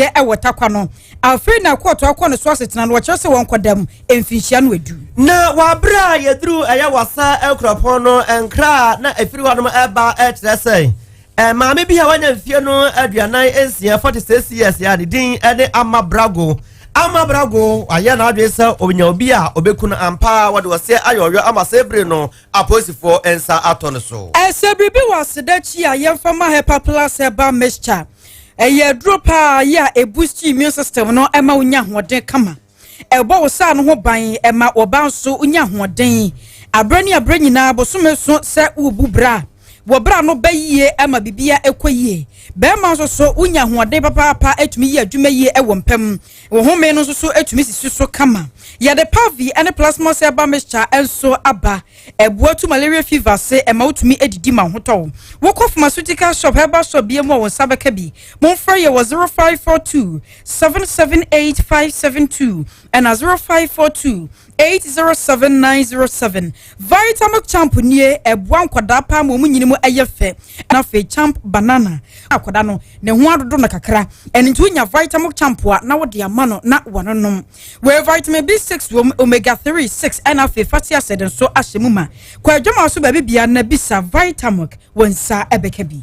ye e wotakwa no afei na court akọ no so asetena no wo se won kodam emfinhia no edu na wabra yedru aya wasa ekropon no enkra na afiri hɔ no eba ekyerɛ sɛ maame bi a wanya mfie no aduanan ensia 46 years ya de din ene amabrago aya na adwe sɛ onya obi a obekunu ampa wode wose ayoyo amasebre no aposifo ensa ato no so esebribi wasedachi a yemfama hepa plus eba mixture eye dropa ya e boost immune system no ema unya hoden kama ebo wo sa no ho ban ema oba so unya hoden abrani nyina bosume so se ububra wo bra no bayie ema bibia ekoyie be ma so unya hoden papa etumi ye adwuma yie ewo mpam wo home no so etumi sisi so kama ya de pavi ene plasma se aba mixture enso aba ebuatu malaria fever se ema utumi edidi ma hoto wo ko pharmaceutical shop herbal shop bia mo won sabaka bi mo mfa ye wo 0542 778572 and 0542 807907 vitamin champ nie ebuan kwada pa mo munyini mu ayefe na fe champ banana akwada no ne ho adodo na kakra eni ntu nya vitamin champ a na wo de amano na wononom we vitamin B6 omega 3 6 and afi fatty acid so ahyemuma kwa adwuma so ba bibia na bisa vitamin wonsa ebeka bi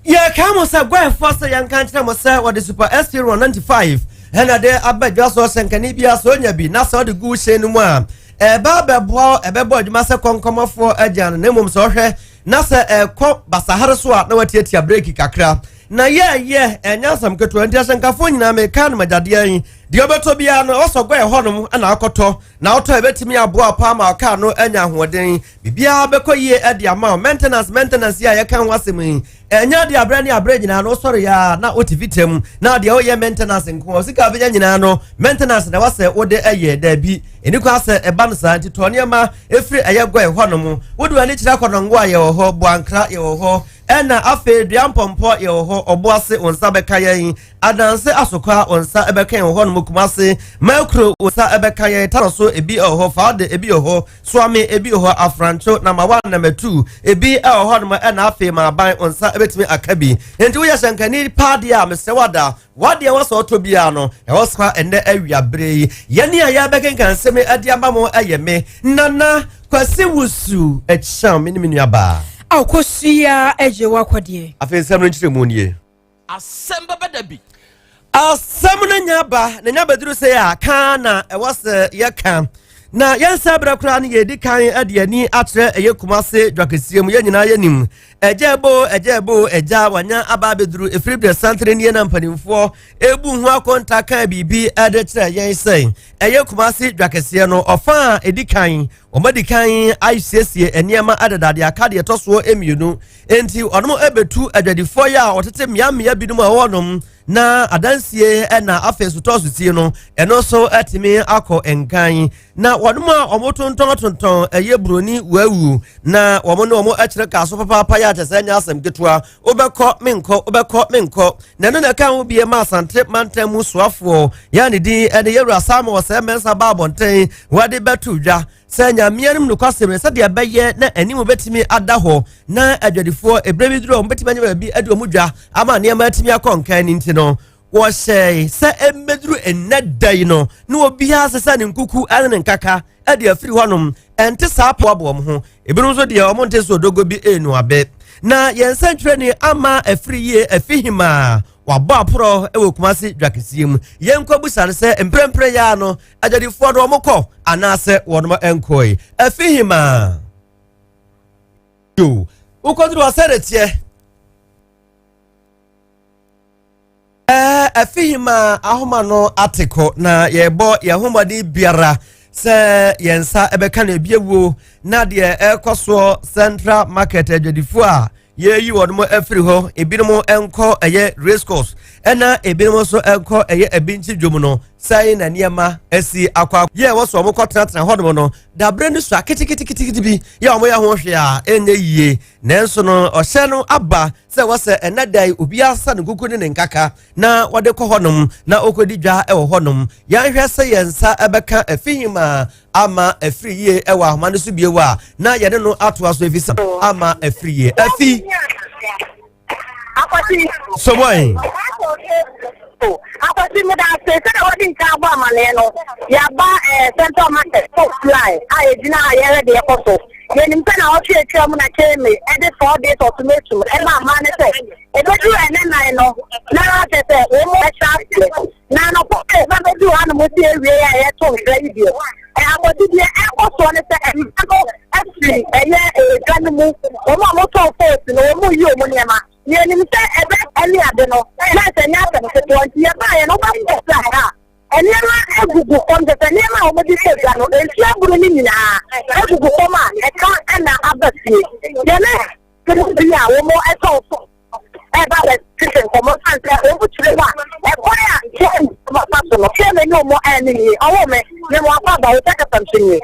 ye kamo sa gwa fosa yankan tira mo sa wo de super ST195 hena de abadwa so senkani bia so nya bi na so de gu hye no mu a ebebo adwuma se konkomofo agyan na mum so hwe na se ko basahare so a na watiatia break kakra na ye enyasam keto antiasenkafo nyina me kan majade an de obeto bia no oso gwa honom na akoto na oto ebetimi aboa pa ma ka no anya hoden bibia bekoyie ade ama maintenance ya kan wasem enya de abrani abre nyina no sori ya na otivitem na de oye maintenance nko sika benya nyina no maintenance na wase wode eye da bi eni kwa se eba no sa nti to niema efiri eye gwa honom wodu ani kira kodongo aye wo ho boankra ye wo ho ena afe duampompo ye wo ho oboase onsa beka yen adanse asokwa onsa ebeka yen ho no kumase makro onsa ebeka yen taroso ebi ho faade ebi ho swame ebi ho afrancho na ma 1 na 2 ebi ho no ena afe ma ban onsa ebetimi akabi enti wo yeshankani pade a mesewada wade wo so to bia no e wo ska ende awiabre yene a ya bekenkan seme ade amamo ayeme nana kwase wusu echam mini aba akosia eje wakwade afensam no nchiremu nie Asem Beba Dabi asam na nyaba duru se ya kana e wose yeka na yensa bra kura ne yedi kan ade ani atre eye kumase dwakesiem ye nyina yanim ejebo eja wanya aba beduru efribre santre ne na mpanimfo ebu hu akonta kan bibi ade kire yen sei eye kumase dwakesie no ofa edikan omadikan aisesie eniema adadade akade toso emienu enti onom ebetu adwadifo ya otete miamia bidum a wonom na adansie na afesu toso tie no eno so atimi akọ enkan na wonom a omotonton eye broni wawu na omo akire ka so papa ya tesanya asem ketua obekọ menko na no na kan obie ma Asante mantamu soafo ya ne din ene yewura samo wo se mensa ba bonten wade betu dwa sanya mianim no kwasem se de abeye na animu betimi adaho na adwadifo ebrebiduro betimi anya bi ade omudwa ama ne ma atimi akonkan ni ntino wo sei se emeduru enadai no na obi ha sesa ne nkuku ane nkaka ade afiri honom ente sa apo abom ho ebinu so de omonte so dogo bi enu abe na yensantwre ni ama afiriye afihima wabo apro ewe kumasi dwakesiem yenkwabusan se emprempre ya no adadifo do omokọ anase wonoma enkoi afihima yo ukodru aseretie afihima ahoma no atiko na yebo yahomadi biara se yensa ebeka na ebiewo na de ekoso Central Market adwadifo a yeyi wonmo afiri ho ebinimo enko eye race course ena ebinimo so enko eye ebinchi dwom no sai na niema asi akwa ye wo so mo kotena hodom no da brand so akitikiti bi ya omo ya ho hwe a enye yie nenso no ohye no aba se wo se enadai obi asa ne gugu ne nkaka na wode kọ honom na okodi dwa e wo honom ya hwe se yensa ebeka afihima ama afriye e wa ahoma no so biewa na ye no atoa so efisa ama afriye afi akwati so boy Oh, I see me that say that what in Kaba Maleno. Yaba Central Market Fly. I did not hear the apostle. When in Pena Ochi Chairman came me every 4 days or tomato, and my man said, "If I do and then I know, now I said, one more chance. Now, no, if I do animals here, we are told radio. And I was the apostle and actually, a gun move, or more first, no more you, Moniama. You say, any other no, and I said, nothing to 20 years, and nobody is like that. And never Google on the Panama over the Sano, and Shabrunina, Google Oma, a car and a Abbasi. Then couldn't be a more at all. About a Christian for most over to the one. A boy, Ken, my personal, Ken, no more enemy, a woman, no more father, take a something.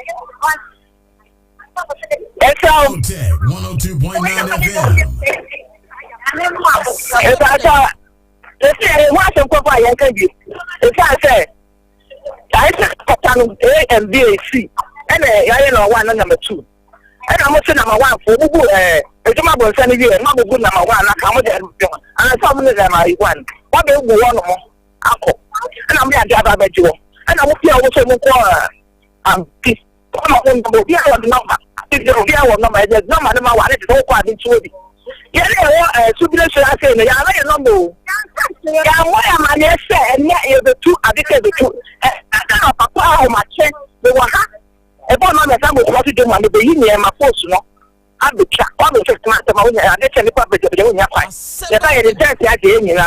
That's all. 102.9 FM. If I saw, they say, what's a papa, I can give. If I say, I said, A and B and C, and I know one and number 2. And I'm also number 1 for a Jumabo Sunny, and not good number 1. I come with them, and I saw them I one. What they will one more apple. And I'm going to have a jewel. And I will be able to move peace. I'm not going to be able to number. If you don't get one number, there's no number 1. It's all quite into yeah, Submission, I say, I don't know. Yeah, what am I say? And yet, the 2 addicted the 2. I can't papa my check. The one. A boy, my son was what to do on the beginning, and my force, no. I'll be trapped. I'll be just my own. I get any public of the own. The guy is just again.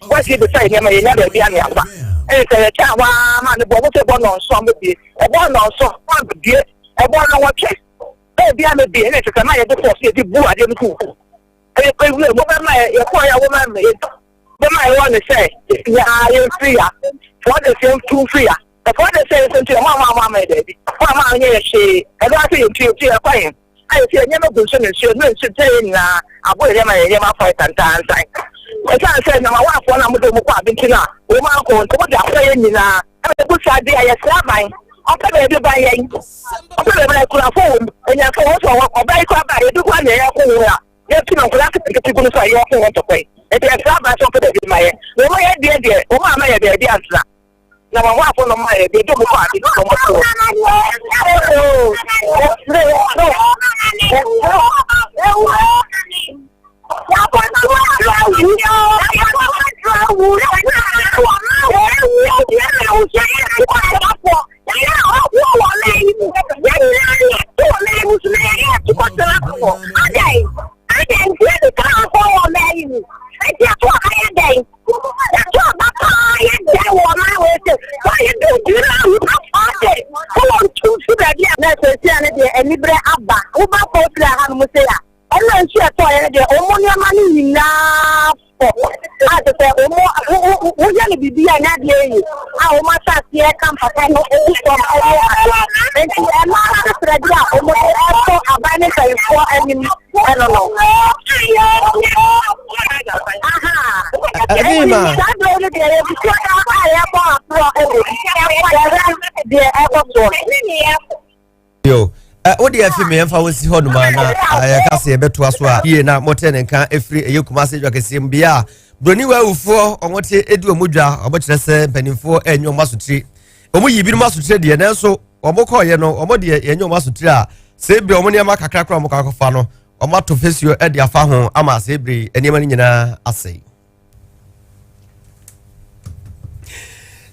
What's he beside him? I never be any other. And it's a child, man, the boy was a one on some of the a one on some one beer, a one on what check. Oh, be a beer, and it's a man before the boy I didn't cook. I will a woman, but my one to say, yeah, I am free. For the same 2 free. The father says until Mamma, baby. Mamma, she, and I think she'll a fine. I see a never good son and she'll not say, I will never fight and dance. I can't say, no, my wife, one of the Mukabintina, woman, what they are playing in a good idea, I slap mine. I'll pay you by a could afford, and I can also walk by a do one year. Yes, you know, people say you want to pay. If you have my something in my head, no, my idea, oh, my idea, answer. Now, my wife on my they don't party, no more. I can't get the car for me. I just want a day. That's what I want my way. Why you do that? Come on, choose that. Necessarily, and Libre Abba, Uba Potra, and Musea. I learned she acquired the Omonia money enough. I said, we're going to be an idea. How much I see a company and I'm I don't know. Yo. What do you feel me? If I was here, I can say better as well. Here now, more than can every you come say you can see Bia. Bruni wa ufo on what edu muja or what say penifo and your masutri. Omo yibi masutri de na so omo call ye no omo de ye your masutri a say be omo ne ma kakra kra omo kakofa no omo to face you e de afa ho ama say bre enema ni nyina asai.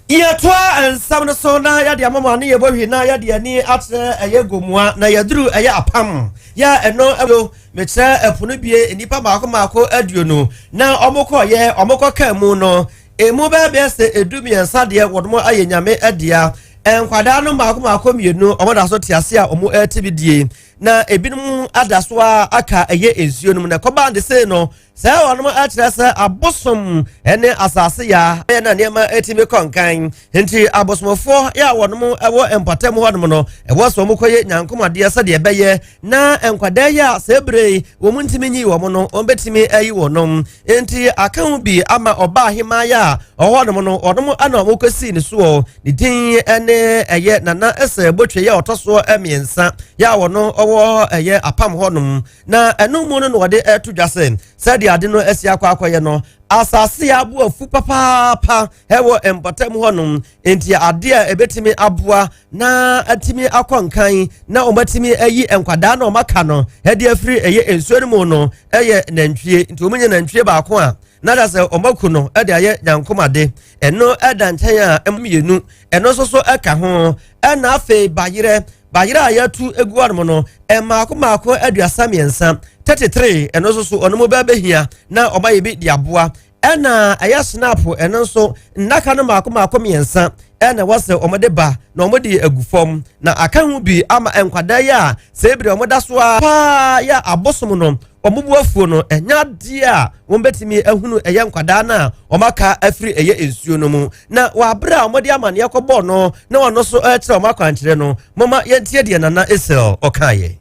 Yatwa and some so na ya de amama ne ye bohwe na ya de ani atre eye gomua na yaduru eye apam ya eno ebo me kire epono bie enipa maako aduo no na omokọ ye omokọ ka mu no emu ba be se edumiensa de wodomo ayenyame adia enkwada no maako mienu omoda so tiase a omo atibidie na ebinum adaso aka eye ensuo no na koba de se no sa wonomo atrasa abosom ene asase ya na niema etime konkan enti abosomfo ya wonomo ewo empatem honom no ewo so mokoye nyankomade asa de beye na enkwada ya sebre wo muntimi nyi wo no ombetimi ayi wonom enti akan bi ama oba hima ya ohonom no onom ana mokosi ni so ni din ene eye nana ese botwe ya otoso emiensa ya wono owo eye apam honom na enu mu no wode etudwasen ɛde ade no asi akɔ no asase aboa fu papa ɛwɔ empatam hɔnom enti ade a ebetimi aboa na atimi akɔnkan na ɔmatimi ayi enkwada na ɔmaka no ɛde afiri ɛyɛ ensuo no mu no ɛyɛ nantwie nti ɔmunye nantwie baako a na da sɛ ɔmaku no ɛde ayɛ nyankomade ɛno ɛda nkyɛn a ɛmienu ɛno nso so ɛka ho ɛna afei bayerɛ a yɛtu egu hɔnom no ɛmaako aduasa mmiɛnsa 33 ɛno nso so ɔno mo bɛbɛhia na ɔmayɛ bi de aboa ɛna ɛyɛ snap ɛno nso nnaka no maako mmiɛnsa ɛna wɔsɛ ɔmode ba na ɔmode agu fam na aka ho bi ama enkwada yɛ a sɛ ebire ɔmoda so a paa yɛ abosom no ɔmobu afuo no ɛnya deɛ a wɔmbɛtumi ahunu ɛyɛ nkwadaa na ɔmaka afiri ɛyɛ ensuo no mu na wɔabrɛ a ɔmode amanneɛ kɔbɔɔ no na ɔno so ɛkyerɛ ɔmakwankyerɛ no moma yɛntie deɛ nana Esel ɔkaeɛ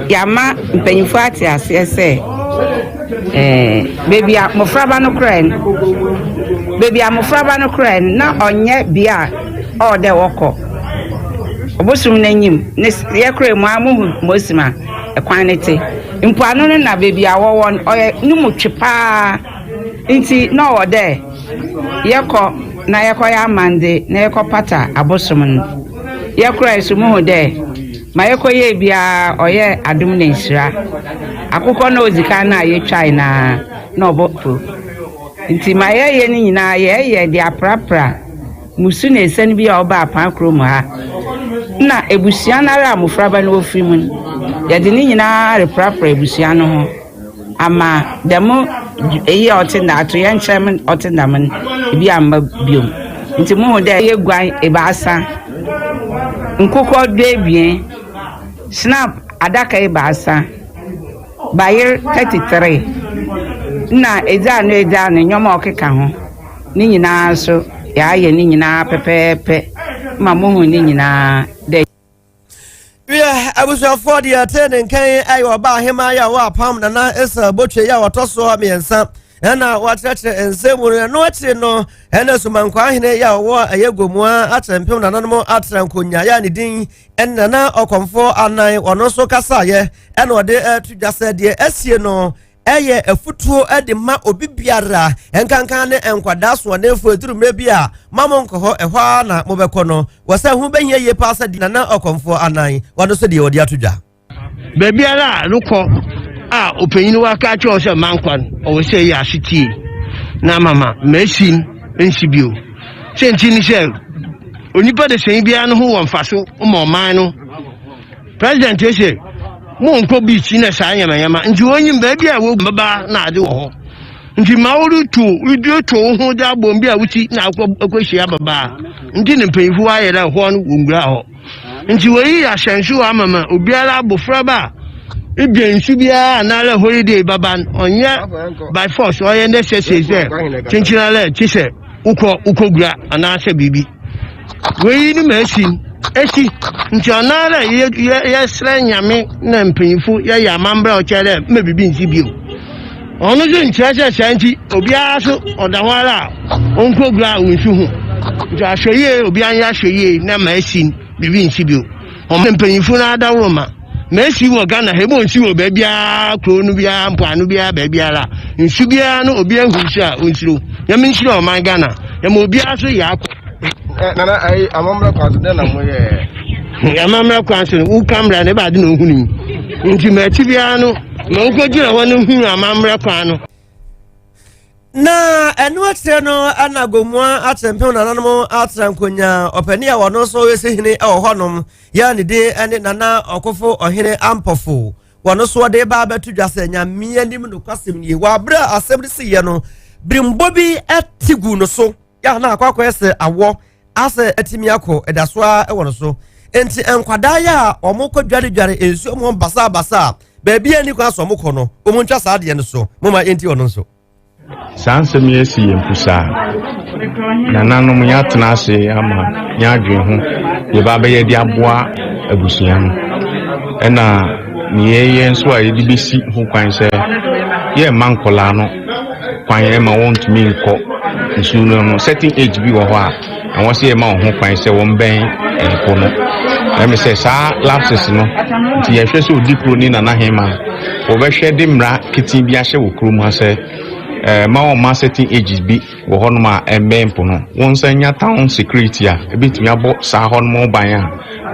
yama mpanyinfo ate aseɛ sɛ baby a mofraba no kran na ɔnyɛ bia ɔde wɔkɔ obosum n'anyim ne yɛkra mu amu mosima ɛkwan ne te mpoano no na baby a wɔwɔ ɔyɛ numu twepaa nti na ɔde yɛkɔ na yɛkɔ ya amande na yɛkɔ pata abosom no yɛkra so mu de ma yɛkɔ yɛ bia ɔyɛ adom ne nsira akụkọ na ozika na yɛtwae na ɔbɔpo nti ma yɛyɛ ne nyinaa yɛyɛ de aprapra musu na esen bi a ɔba apan krom ha na ebusua na ra amofraba na ofiri mu yɛde ne nyinaa reprapra ebusua no ho ama demo eyi ɔte na ato yɛn kyerɛm ɔte na men ebi amma biom nti mu ho dɛ yɛ guan ebaasa nkokɔ debien snap adaka ebaasa Bayer 33 na eza no nyoma okeka ho ni nyina so ya ye ni nyina pepepe ma mo hu ni nyina de abusuafo de atene nkan ayo ba hema ya wa pam na Esel botwe ya wotoso amiensa ɛna watrɛtrɛ ensemu no akyi no ɛna sumankwa ahene ya wo ayegomua atrempem nananom atrankonya ya ne din ɛna na ɔkomfo anan ɔno so kasaye ɛna ɔde tudwasɛ de asie no ɛyɛ afutuo ɛde ma obi biara ɛnkankan ne enkwada so ne fu edurumre bi a mamonko hɔ ɛhɔ na mobɛkɔ no wɔsɛ hu behia ye paasa di na ɔkomfo anan ɔno so de ɔde atudwa bebiara lukɔ openyin waka cho se mankwan o se ya sitie na mama machine nsibio senti ni se onipa de sen bia no ho wonfaso mo man no president ese mo nko beach na sa nyama nti onyim ba bia wo baba na ade wo ho nti mawuru tu video to ho da bom bia wuti na akwahia baba nti ne mpanyifo ayɛ da ho no wongura ho nti woyi ya hyensu amama obiara abofra ba Ibien subia na le holiday baban onya by force oye necessary say chinchina chise ukogura anase bibi we ni machine esi nti ona le ye sre nyame na mpanyifo ye ya mambra o chere me bibi nsi bio onu je nchese santi obia so odawara onkogura onsu hu nti ahweye obia anya ahweye na machine bibi nsi bio o mpanyifo na adawoma Messi wo Ghana hebo nsi wo bebia kronu bia mpanu bia bebia la nsu bia no obi ahusha onsiro yami nsiro o man Ghana yam obi aso ya nana ai amamra kwaso de na moye amamra kwaso u camera ne ba de no hunu nti mati bia no ma ukojira wono hunu amamra kwano na enu akyerɛ no anagomua atempem nananom atrankonya ɔpani a wɔno so wesi hene ɛwɔ hɔnom ya ne de ene nana ɔkofo ɔhene ampɔfo wɔno so de ba betu dwasɛ nyame anim no kwasɛm nie wabra asɛm de siyɛ no brimbo bi atigu no so ya na akwakɔ ɛsɛ awɔ asɛ atimi akɔ ɛdaso a ɛwɔ no so enti enkwada ya ɔmo kɔdware ensu ɔmo basa baabi ani kwa so ɔmo kɔ no ɔmo ntwa saa de no so moma enti ɔno so Sansem yesi yempusa nananom ya tenase ama nya adwen ho ye ba be ye di aboa abusua no ena niye nso a ye di besi ho kwan se ye mankola no kwan ye ma won tumi nko nsu no certain age bi wo ho a and wọ́n sì máa hó kwan sẹ́ wọ́n bẹ́ẹ̀ ẹ̀kọ́ no ẹ̀mí sẹ́ sáà lapses no nti yẹ̀hwẹ́ sẹ́ òdi kuro ní nana hema wọ́bɛhwẹ́ de mmara kete bi ahyɛ wɔ kurom ha sɛ ma wɔn ma certain ages bi wɔ hɔnom a ɛmbɛn mpo no wɔn nsa nya town security a ebitumi abɔ saa hɔnom ban a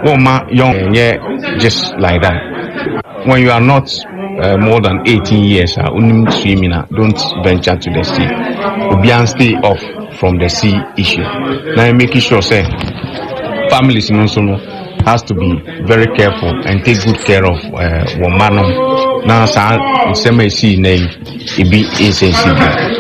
wɔn ma young just like that when you are not more than 18 years unim swimming don't venture to the sea obian stay off from the sea issue now making sure say families no has to be very careful and take good care of woman now some see name it be insensitive.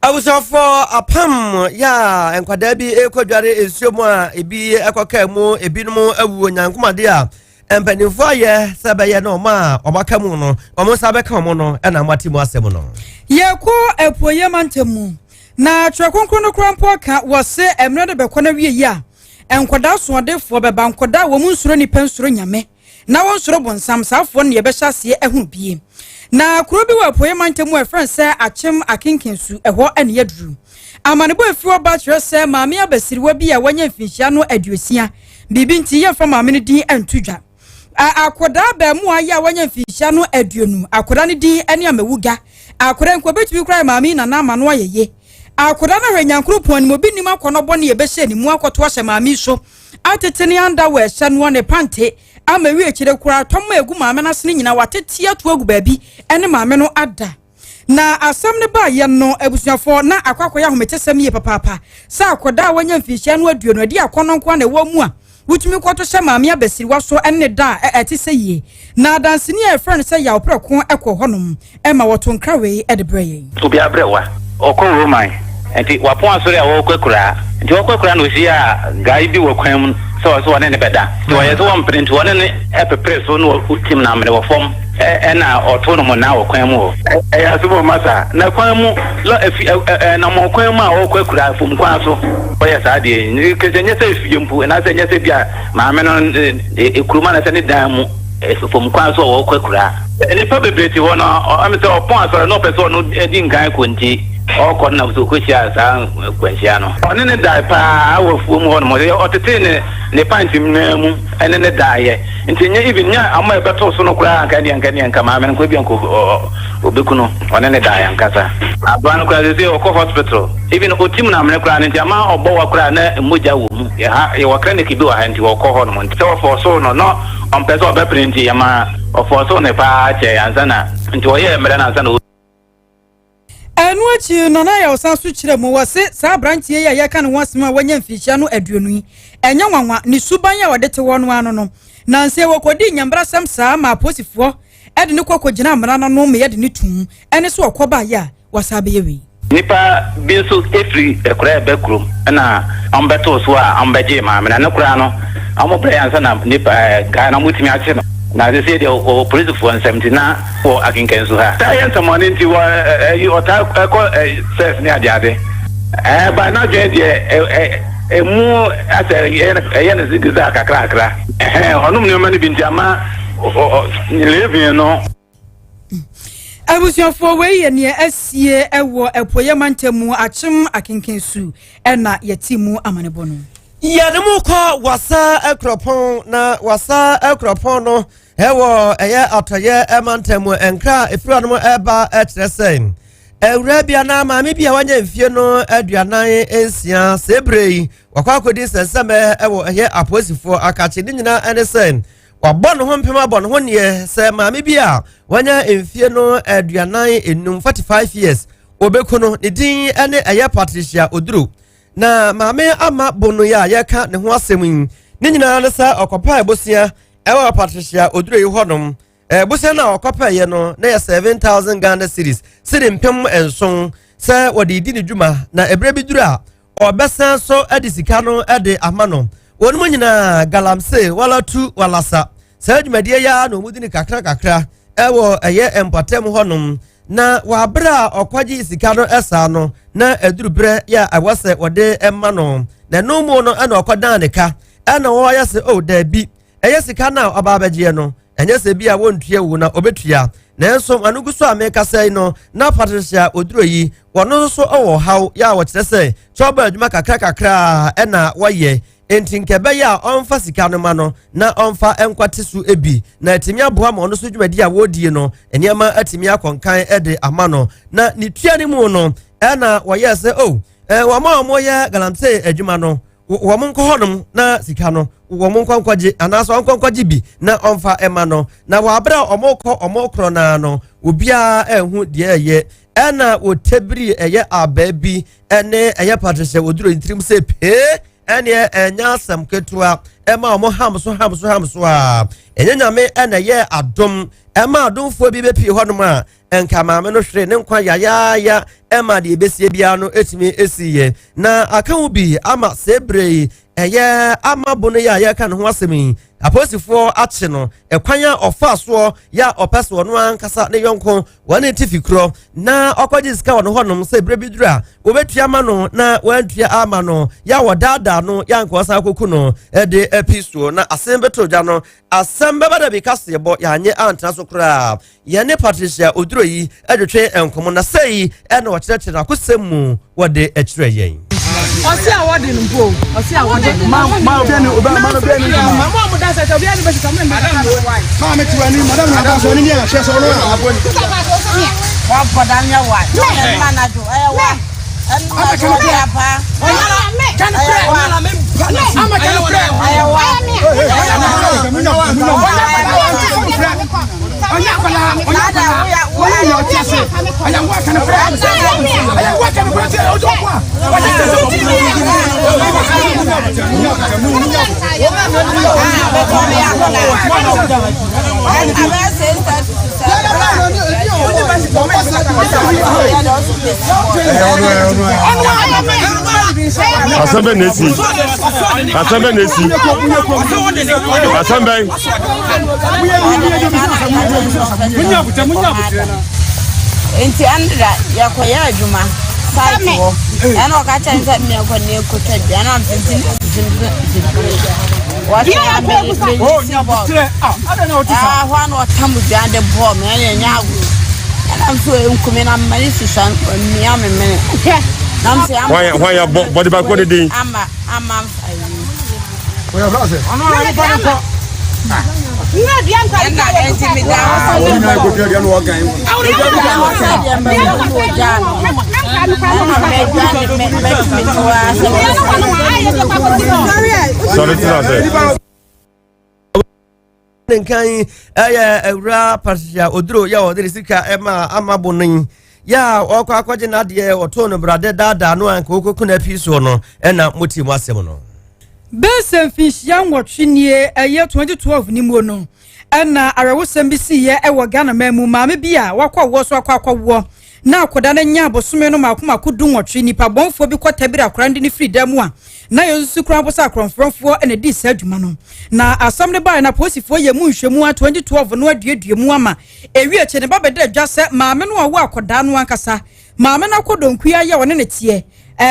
I was for a pam ya and kwadabi ekodware esuomu a ebi ekoka mu ebinumu awu nyankuma dia empanifo ye sabaye no ma omaka mu no omo sabeka mu no na amatimu asem no yeko epoye mantemu na twakonkro no krampo ka wose emre de bekona wie ya enkoda soodefo beba nkoda wo mu nsuro ni pensuro nyame na won suro bonsam safo ne yebehya se ehunu bie na kuro bi wa poye mantemu e friend say achem akinkensu eho ene yaduru amanebo afi oba kire say maame abasiriwa bi a wanya mfinhia no aduosia bibi nti ye fa maame ne din antudwa akoda ba mu aya wanya mfinhia no aduonu akoda ne din ene amewuga akoda nko betumi kura maame na na amano ayeye akoda na hwanyankuru pon mo bi nim akono bone yebehye ni mu akoto ahye maame so atetene anda wa ehye no ne pante amawi ekire kura tomo egu maame na sene nyina watete ato agu baabi ene maame no ada na asam ne ba ye no abusuafo na akwakoya hometesem ye papapa sa akoda wanya mfihia no aduonu adi akono nko na wa mu a wutumi kwato hye maame abasiriwa so ene da ete seye na dansini e friend say Yaw preko ekọ honom ema woto nkrawe edebreye obi abrewa okọ roman enti wapon asori a wo kwakura enti wo kwakura no si a gai bi wo kwan mu so wane ne beda to ye so won print wane ne epepre so no utim na amre wo fom na oto no mo na wo kwan mu ya so bo masa na kwan mu lo na mo kwan mu a wo kwakura fom kwan so o ya sa de ni ke nye se fie mpu na se nye se bia ma me no ekuruma na se ne dan mu fom kwan so wo kwakura ni pa bebreti wo no am se opon asori no person no di nkan ko nti o na so ko sia sa kwansia no one ne dai pa awofuo mu hono mo otete ne panti mu ene ne dai nti nya even nya ama ebeto so no kura anka ma me ko bi anko obekuno one ne dai ankasa aban ko ze o ko hospital even o tim na me kura nti ama obo wa kura na moja wo mu ya wa clinic bi wa nti wo ko hono mo nti so so no on person be print ya ma o for so ne pa che ansana nti o ye mere na ansana Anuachi nana Yaw Asante kire mu wose sa branchie ya yeka ne wasema wanya mfihia no aduonu yi enya nwanwa ni suban ya wadete wono ano no nanse wokodi nyambra sam sa ma posifo ede ne kokogina amra no me yede ne tum ene so okoba ya wasabe yewi nipa binso efri ekura bekrum na ambeto so a ambeje ma me na ne kura no amobre ansa na nipa ga na mutimi ache no na they say the police for 70 na for akinkensu ha science money nti wa you ota ko self ni ade ba na je de mu ase ye na zigiza kakra onum ni mani binti ama ni living no abusuafo we ye ne asie ewo epoye mantemu achem akinkensu na yetimu amanebo no yademu ko wasa akropon na wasa akropon no hewo eye atoye emantemu enkra efruanum eba etresen ewrabia na maame bia wanya mfie no aduanan ensia sebrei wakwakodi seseme ewo eye aposifo akache ni nyina enesen wabon ho mpem abon ho ne se maame bia wanya mfie no aduanan enum 45 years obekuno ne din ene eye Patricia Oduru na maame ama bono ya yeka ne ho asem ni nyina ne sa okopa ebosia ewa Patricia Oduru yi honom bosia na okopa ye no na 7,000 Ghana cedis sidi mpem enson se wodi di ne dwuma na ebre bi duru a obesa so adisika no ede amano wonum nyina galamse wala tu wala sa se dwumadie ya no mudi ni kakra ewo eye empatem honom na wabra okwaji isika no esa no na edurubre ya awase wode emma no na no mu no ana okwadan ne ka ana wo ya se o da bi eye sika na obabagie no enye se bia wontua wu na obetua nanso anugu so ameka sai no na Patricia oduro yi wono so owo haw ya wo kire se choba adwuma kakra na waye enti nkebe ya onfa sika no ma no na onfa enkwate su ebi na etimi aboa ma ono so dwumadi a wodie no eniema atimi akonkan ede ama no na ni tua ni mu no na waye se wo ma omoye galamse adwuma no wo mon ko honum na sika no wo mon kwankwaje anaso kwankwaje bi na onfa ema no na wa abra omokro na no obia ehu de eye na wo tebri eye ababi ene eye Patricia oduro ntrim se pe ene enya asem ketua ema omo hamso a enya nyame ene ye adom ema adomfo bi bepi honum a enka maame no hwere ne nkwa ya ema de besie bia no etimi esiye na akawo bi ama sebrei eye ama bono ya ka ne ho asemi aposifo ache no ekwanya ofaso ya opeso no ankasa ne yonko wane tifikro na okwaji sika wono honom sebre bidura obetua ma no na wantua ama no ya wodada no ya nko asa koku no ede episo na asembeto gya no Asem Beba Dabi kasebo ya anye antra so kra ya ne Patricia oduro yi edwetwe enkomo na sei ene wo kyerɛkyerɛ na kosemu wode ekyerɛ yen Osi award in go. Osi award. Ma obiani ma mu dance to obiani be come me. Ma me tiwani madam na dance oni ni a share so no aboni. Wa bodan ya wa. Ma na do. Wa. Ama kan pra pa. Kan pra. Ama kan pra. Asem nesi. Enti andra ya koya adwuma site wo ena okacha nza me ko ne ko tadwa na mfin what ya me oh nya butre ada na otisa hwa na otamu dwa de bo me nya nyagu ena mfo enkumi na mani sisan mi amemene nam se am why ya body back what dey ama oya brase ono ani pa ko Ina diam ka na intimida ina ko dia no wagan sorry to say Nenkan ewra Patricia oduro ya odere sika ema amabonin ya okwa akwaje na de oto no brade dada no anka okoku na piso no na motimu asem no Benson Finchia nwotwenie 2012 ni mu no na arawosem bi si ye ewo Ghana mamu maame bi a wakwa wo so akwa na akoda na nya abosome no makomako du nwotwe nipa bonfo bi kwatabiri akorande ni freedom a na yesu kran bosa akronfronfo na di sa adwuma no na Asem ne ba na posifo ye mu nhwemu a 2012 no aduaduamu ama ewi eche ne babede adwa se maame no awo akoda no ankasa maame na akodonkua ye wone ne tie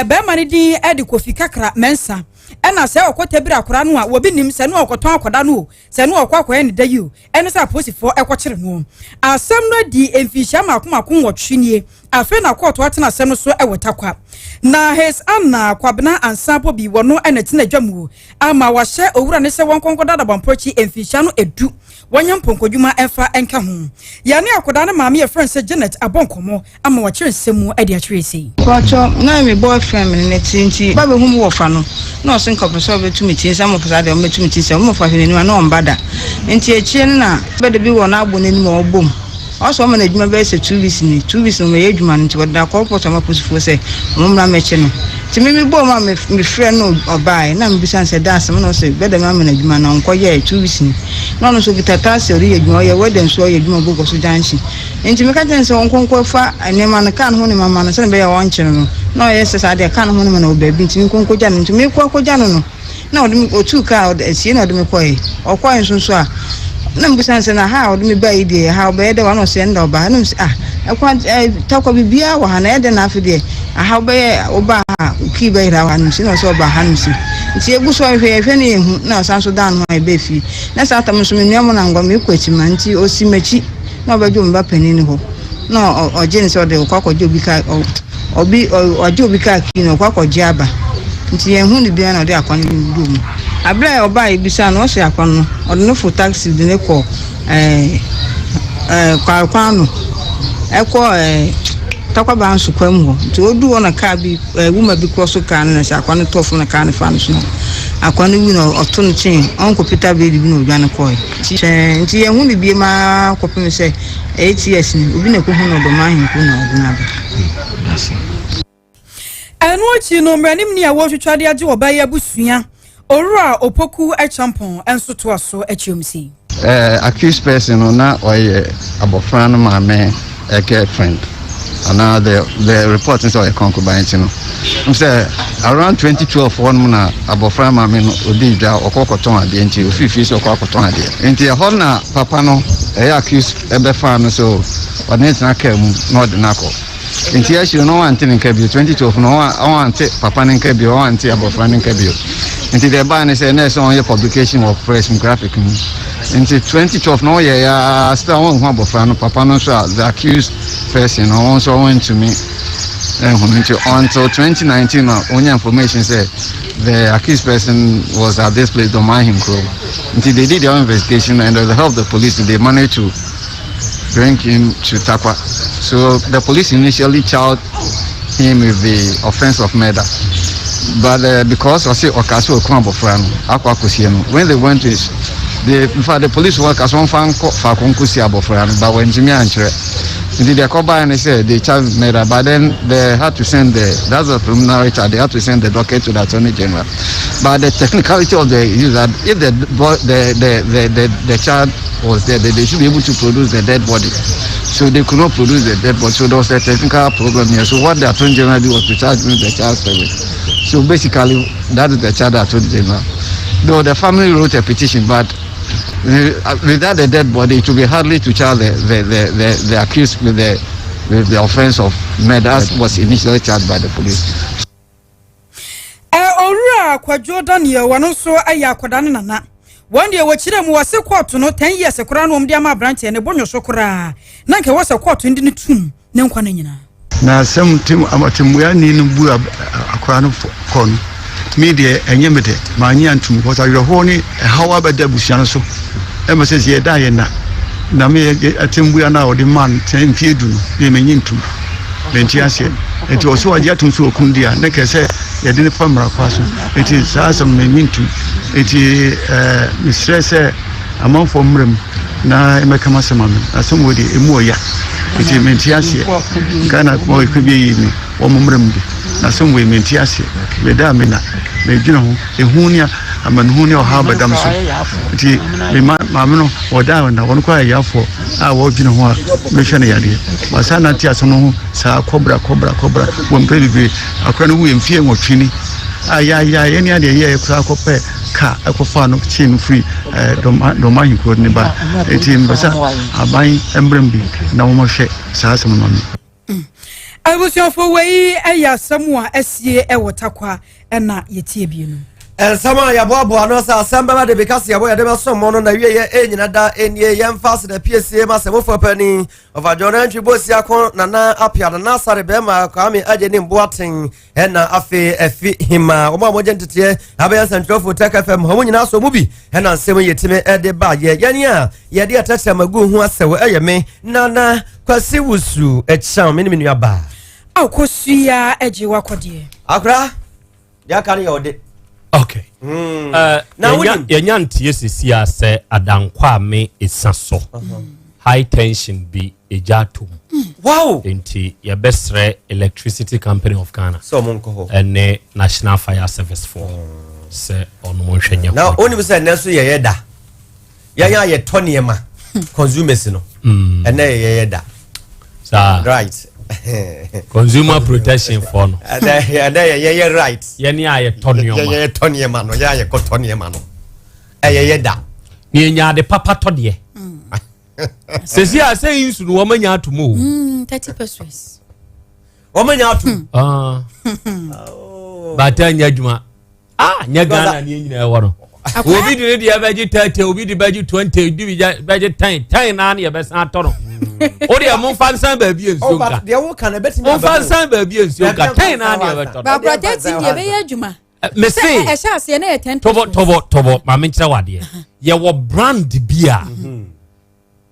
be ma ne din edi kofi kakra mensa ena se okotabiri akora no a wobi nim se no okoton akoda no se no okwa ne da yi ene se posifo ekokire no Asem no di emfihia makomako nwotwenie afi na court watena Asem no so ewotakwa na his anna kwabena ansampo bi wono ena tina dwamu ama wahye owura ne se wonkonko dada bampochi emfihia no edu wanya mponkodwuma enfa enka ho yane akoda ne maame ye friend se Janet abonkomo ama wachire nsemu ade achire sei kwacho na me boyfriend ne tinti babe hu wo fa no na osin koposo betumi tin sam opasa de betumi tin sam mo fa hwene ni na ombada enti echie na bede bi wo na agbo nanim obom also man adwuma be se 2 weeks no me adwuma nti wada corporate ma posifo se momra meche no ti me bo ma me friend no obai na me bisan se dance no se bede ma man adwuma na nko ye 2 weeks ni no so gitata se ori adwuma ye weden so ye adwuma bogo so janchi enti me ka ten se onkonko fa anema na kan ho ni mama no se be ya won kire no ye se sa de kan ho ni ma na obabi nti nkonko ja no nti me ko ja no na odum otu ka esie na odum koyi okwa nso a na mbusanse na ha odum ba ide ha oba ede wa no se nda oba na ekwa takwa bibia wa ha na ede na afide ha oba oba ki ba ira wa no se no so oba ha no se nti eguso hwe ne ehu na sanso dan ho ebe fi na sa atam so menua mo na ngwa me kwachi ma nti osimachi na obajo mba panini ho na oje nso de kwakwaje obi ka obi oje obi ka kino kwakwaje aba nti ye hu ni bia na de akwan ni ndum abra oba ibisa no so akwan no ode no for taxi de ne ko kwano eko takwa ba nso kwam ho nti odu wona ka bi wuma bi cross ka na sha akwan tofu na ka ne fa no so akwan wi no oto no chin onko Peter Bedi bi no odwane koy nti ye hu ni bia ma kopem se 8 years ni obi na ko hu no do ma hin ko na oduna ba anu chi no mranim ni a wo twetwade age wo ba ya busua orura opoku a champon enso to aso achiomsi accused person na oye abofran no ma me a girlfriend and now the report is all a concubine you know say around 2012 one na abofran ma me no odi dwa okokoton ade nti ofifi so okokoton ade nti ho na papa no accused ebefa no so wadnet na kam no de nako nti actually no one thing in Kebio 2012 no one papa in Kebio one abofran in Kebio nti the ban say next on your publication of press graphic nti 2012 no yeah still one abofran no papa no so the accused person also went to me until 2019 only information said the accused person was at this place don't mind him until they did their investigation and with the help of the police they managed to bring him to Takwa. So the police initially charged him with the offense of murder. But because I say Okaso Kwambofran, when they went to the police workers one found Fakunkusi Abofran, but when Jimmy Antre did they come by and they said they charged murder, but then they had to send that's a preliminary charge, they had to send the docket to the Attorney General. But the technicality of is that if the child was there, they should be able to produce the dead body. So they could not produce the dead body. So there was a technical problem here. So what the Attorney General did was to charge me the child's service. So basically, that is the child Attorney General. Though the family wrote a petition, but without the dead body, it would be hardly to charge the accused with the offense of murder as was initially charged by the police. Orura Kwajo Daniel wanoso aya kodane nana. One day we chire mu wase court no 10 years ekura no mde ama branch ne bonyo sokura. Na nke wase court ndi ne tum ne nkwa na nyina. Na sem tim amatem ya ni no bu akwa no kon. Media enyemede ma anya antum ko sa yero ni hawa beda busia so. E ma se ye da ye na me atembu ya na odi man 10 fiedu no me nyintum. Lenti ase. Enti oso waje atum so okundia na kese ye de ne famra kwaso. Enti sa asem me nyintum. Enti mistress among for mrem na emekama semame asem wodi emu oya. Enti menti ase. Kana ko ekwe yi wo mrem bi. Na some way mentiase we da me na me dwene ho ehunia amanuhunia o ha badam so ti me ma me no oda na won kwa yafo a wo dwene ho a me hwe ne yade wasa na ti aso no sa kobra wo mpebibi akwa no wu emfie nwotwini aya ye ne ade ye kura kope ka ekofa no chin free do ma hinko ne ba eti mbasa aban embrem bi na wo mo hwe sa asem no I was your for way a somewhere SCA Ewatakwa and not yetie bienu. And sama ya bobo no sa Asem Beba Dabi because ya boy dem so mo no na wie ye enyina da enie yem fast the PSA ma se mo for pani of a John entry boss ya kon na apia na sare be ma kwa me aje ni mboaten e na afi efi hima o ma mo jentete abeya central for Tech FM ho nyina so mu bi e na nsem yetime e de ba ye yani a ye de atata magu hu asewe e ye me na kwasi wusu e cham me ni nua ba Akosuya eji wakode akra ya kan ye ode. Okay. Yanyanti yesisi ase adankwa me esaso. High tension be ejatum. Wow. Enti ye besre Electricity Company of Ghana. So monko ho. Ene National Fire Service for. Se onu mo hwenye. Now oni be say neso ye yeda. Yanya ye toniema consumers no. Ene ye yeda. Sa right. Consumer protection for no. Yeah, right. Yeni aye tonioma. Yeah, toniema no. Yeah, ko toniema no. Ye da. Ni nya de papa to de. Sesi a say insu no womanya atomo. 30%. Womanya atom. Batanya adwuma. Nya Ghana ni nyina e woro. Obi de dia beji 30, obi de beji 20, obi beji 10 na na ye be san toro. Odi amon fansan ba bi ensuo nka. But they will can bet me. On fansan ba bi ensuo nka. 10 na na beto. Ba project ye be adwuma. Me say e sha ase na 10. Tobo ma me nkyere wade. Ye wo brand bia.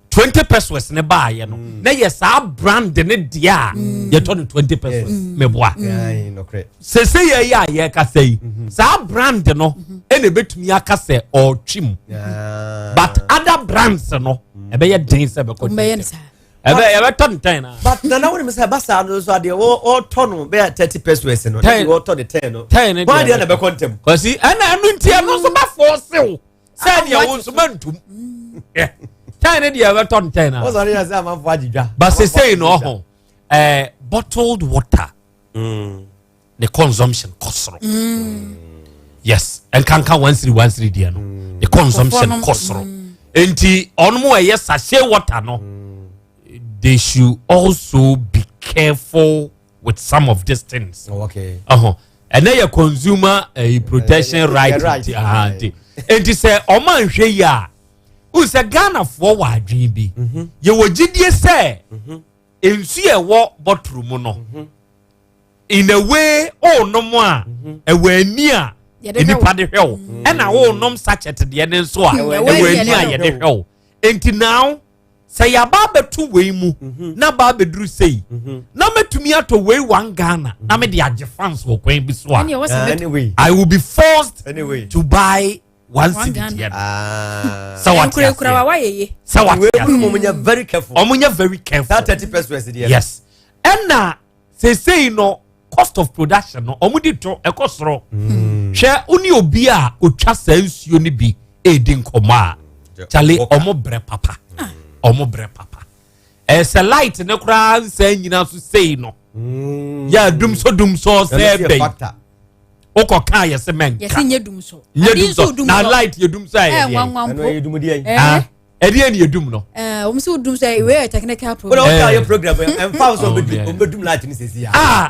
20 pesos ne ba ye no. Na ye sa brand ne dia. Ye turn 20 pesos. Me boa. Yeah, no credit. Se ye ya ye ka say. Sa brand no e na betumi aka say or trim. But other brands no e be ye den se be ko. Ebe turn 10 na. But na when me say basa no so ade o turn be 30 pesos no. O turn the 10 no. 10 why dey na be contem. Cause ana anu ntia no so ba force o. Say dia won so mantum. Yeah. 10 dey ever turn 10 na. O so dey say am for adidwa. But say no ho. Bottled water. The consumption cost. Yes. And can 1313 there no. The consumption cost. Enti onmo e sachet water no. They should also be careful with some of these things. Oh, okay. And then your consumer protection right. And to say, "O man hwe ya, u say Ghana for wa adwin bi. Ye wo gidie say, ensu e wo botrum no. In a way, oh no more, e we ni a, enipa de hwe. E na wo nom sachet de ne so a, e we ni a ye de hwe. Enti now say ya baba tu we mu na baba dru say na metumi ato we one Ghana na me de age fans wo kwan bi so anyway I will be forced to buy one city so what so what omunya very careful that 30 pesos there yes and na say no cost of production no omudi to ekosoro hwe oni obi a otwa sansuo ni bi edin koma chale omo bre papa omo bre papa a light ne kura nsa nyina so sei no ya dum so say be oko kan ye se men yes nye dum so na light ye dum say ye dum die edi eni ye dum no o mse dum say we technical problem o ka ye program en fa so be dum light ni sesi ah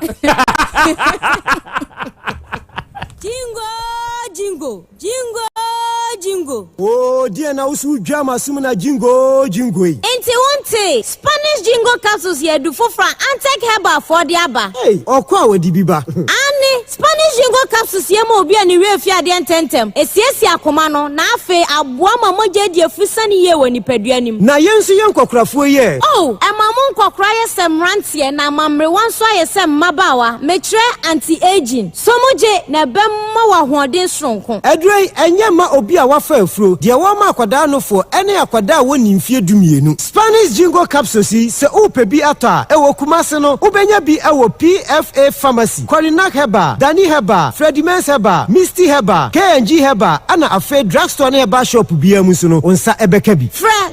jingo oh dia na usu djama sumna jingo enti wonte Spanish jingo capsules ye du fofra antek herbal for the aba hey okwa awadi biba ani Spanish jingo capsules ye ma obi ani we fia de ententem esiesi akoma no na afe aboa ma moje die fusani ye woni paduanim na yensu ye nkokrafo ye oh emamu nkokra ye semrantie na mamre wanso ye sem mabawa mekre anti aging somoje na bemma wa hoden sonko edrei enye ma obi a wafa afro de wo ma akwada no fo ene akwada woni mfie dumienu Spanish jingo capsules se ope bi ata e wo kumase no ubenya bi e wo PFA pharmacy Corinac Heba Dani Heba Freddy Mens Heba Misty Heba KNG Heba ana afa drugstore na Heba shop bi amusu no onsa ebeka bi fra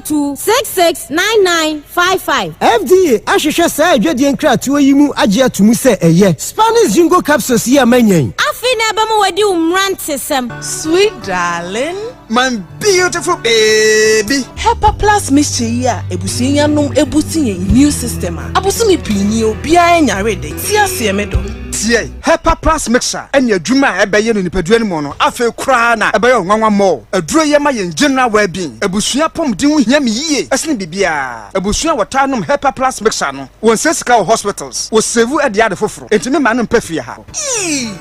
0502669955 FDA ahwehwe sa adwadie nkratoa yi mu age atumu se eye Spanish jingo capsules ya manyan afi na ba mo wadi umrantesem sweet darling my beautiful baby Hepa Plus mixture ya ebusinya num ebusi immune system abusumi pinni obia nyare de ti ase me do tie Hepa Plus mixture enya adwuma ebeye no nipaduani mo no afi kra na ebeye onwanwa mo aduro ye ma ye general well-being ebusua pomden hu hia me yie esne bibia ebusua watanum Hepa Plus mixture no won sesika hospitals wo save ade ade foforo entime ma no mpafia ha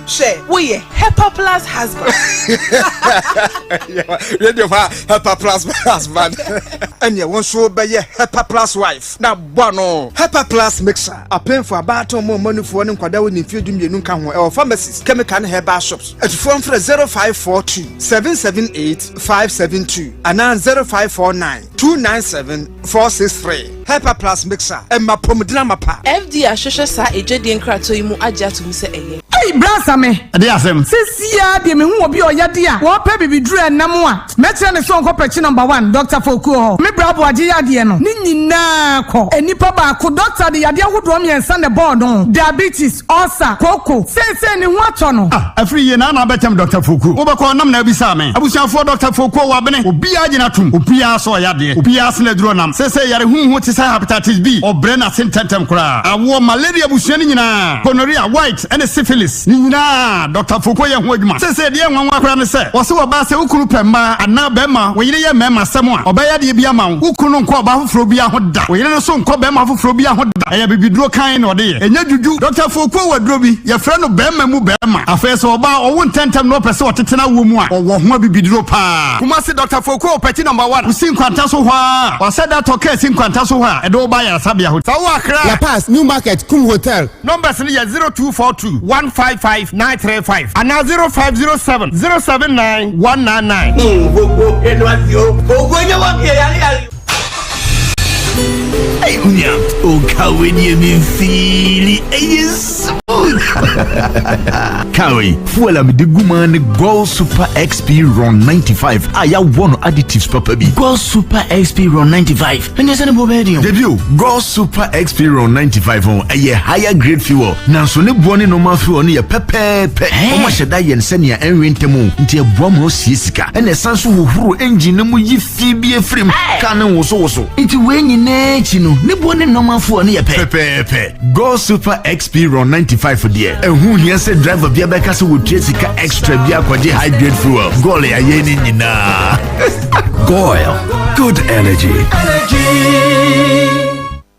she wo ye Hepa Plus husband radio fa Hepa Plus husband enya won so beye Hepa Plus wife na bono Hepa Plus mixture apen for abato mo manufo ne nkwada woni dumienu nka ho e pharmacies chemical herbal shops at phone for 0542 778 572 and 0549 297 463 Hepa Plus mixer e mapomdina mapa FD ahwehwe sa ejedi nkrato yi mu age atum se eye hey brasa me ade asem sisia de me hu obi oyade a wo pa bibiduru enam a metre ne so nko pechi number 1 Dr. Fokuo me brabo age yade no ni nyina ko enipa ba ko doctor de yade ahodo miensa ne board no diabetes ulcer koko se ni hu ato no afri ye na betem Dr. Fokuo wo be ko nam na bisa me abusiafo Dr. Fokuo wa bene obi age na tum obi aso yade obi asle duro nam se yare hu ti sa hepatitis B obre na sententem kura awo malaria busuani nyina gonorrhea white and syphilis pharmacies ni nyina Dr. Foko ye ho adwuma se de nwanwa akora ne se wo se wo ba se ukuru pemma ana bema wo yire ye mema asem a obaya de bia ma wo ukuru nko oba foforo bia ho da wo yire no so nko bema foforo bia ho da eya bibiduro kan no de ye enya juju Dr. Foko waduro bi ye frɛ no bema mu bema afa se oba owo ntentem no pese otetena wo mu a wo ho bibiduro pa kuma se Dr. Foko opeti number 1 usin kwanta so hwa wo se da to ka sin kwanta so hwa edo ba ya sabia ho sa wo akra La Paz New Market Kum Hotel numbers ni 0242 155 935 and 0507 079 199. Hey, Unya, Kawi, you feel smooth. Kawi, fuel am the Guman Gold Super XP Ron 95. I have one additives, Papa B. Gold Super XP Ron 95. And there's an Bobedio. Debut Gold Super XP Ron 95 on a higher grade fuel. Now, so no bonny no more fuel near Pepe. How much should I send you and rentemo into a bomb Siska and a Sansu who engine no ye Phoebe frame. Canon was also into when you know. Ne bone normal for ne pepe Go Super XP Ron 95 for dear and who here said driver bia beka so would sika extra bia kwaje high grade fuel gole ayeni nyina Goil good energy.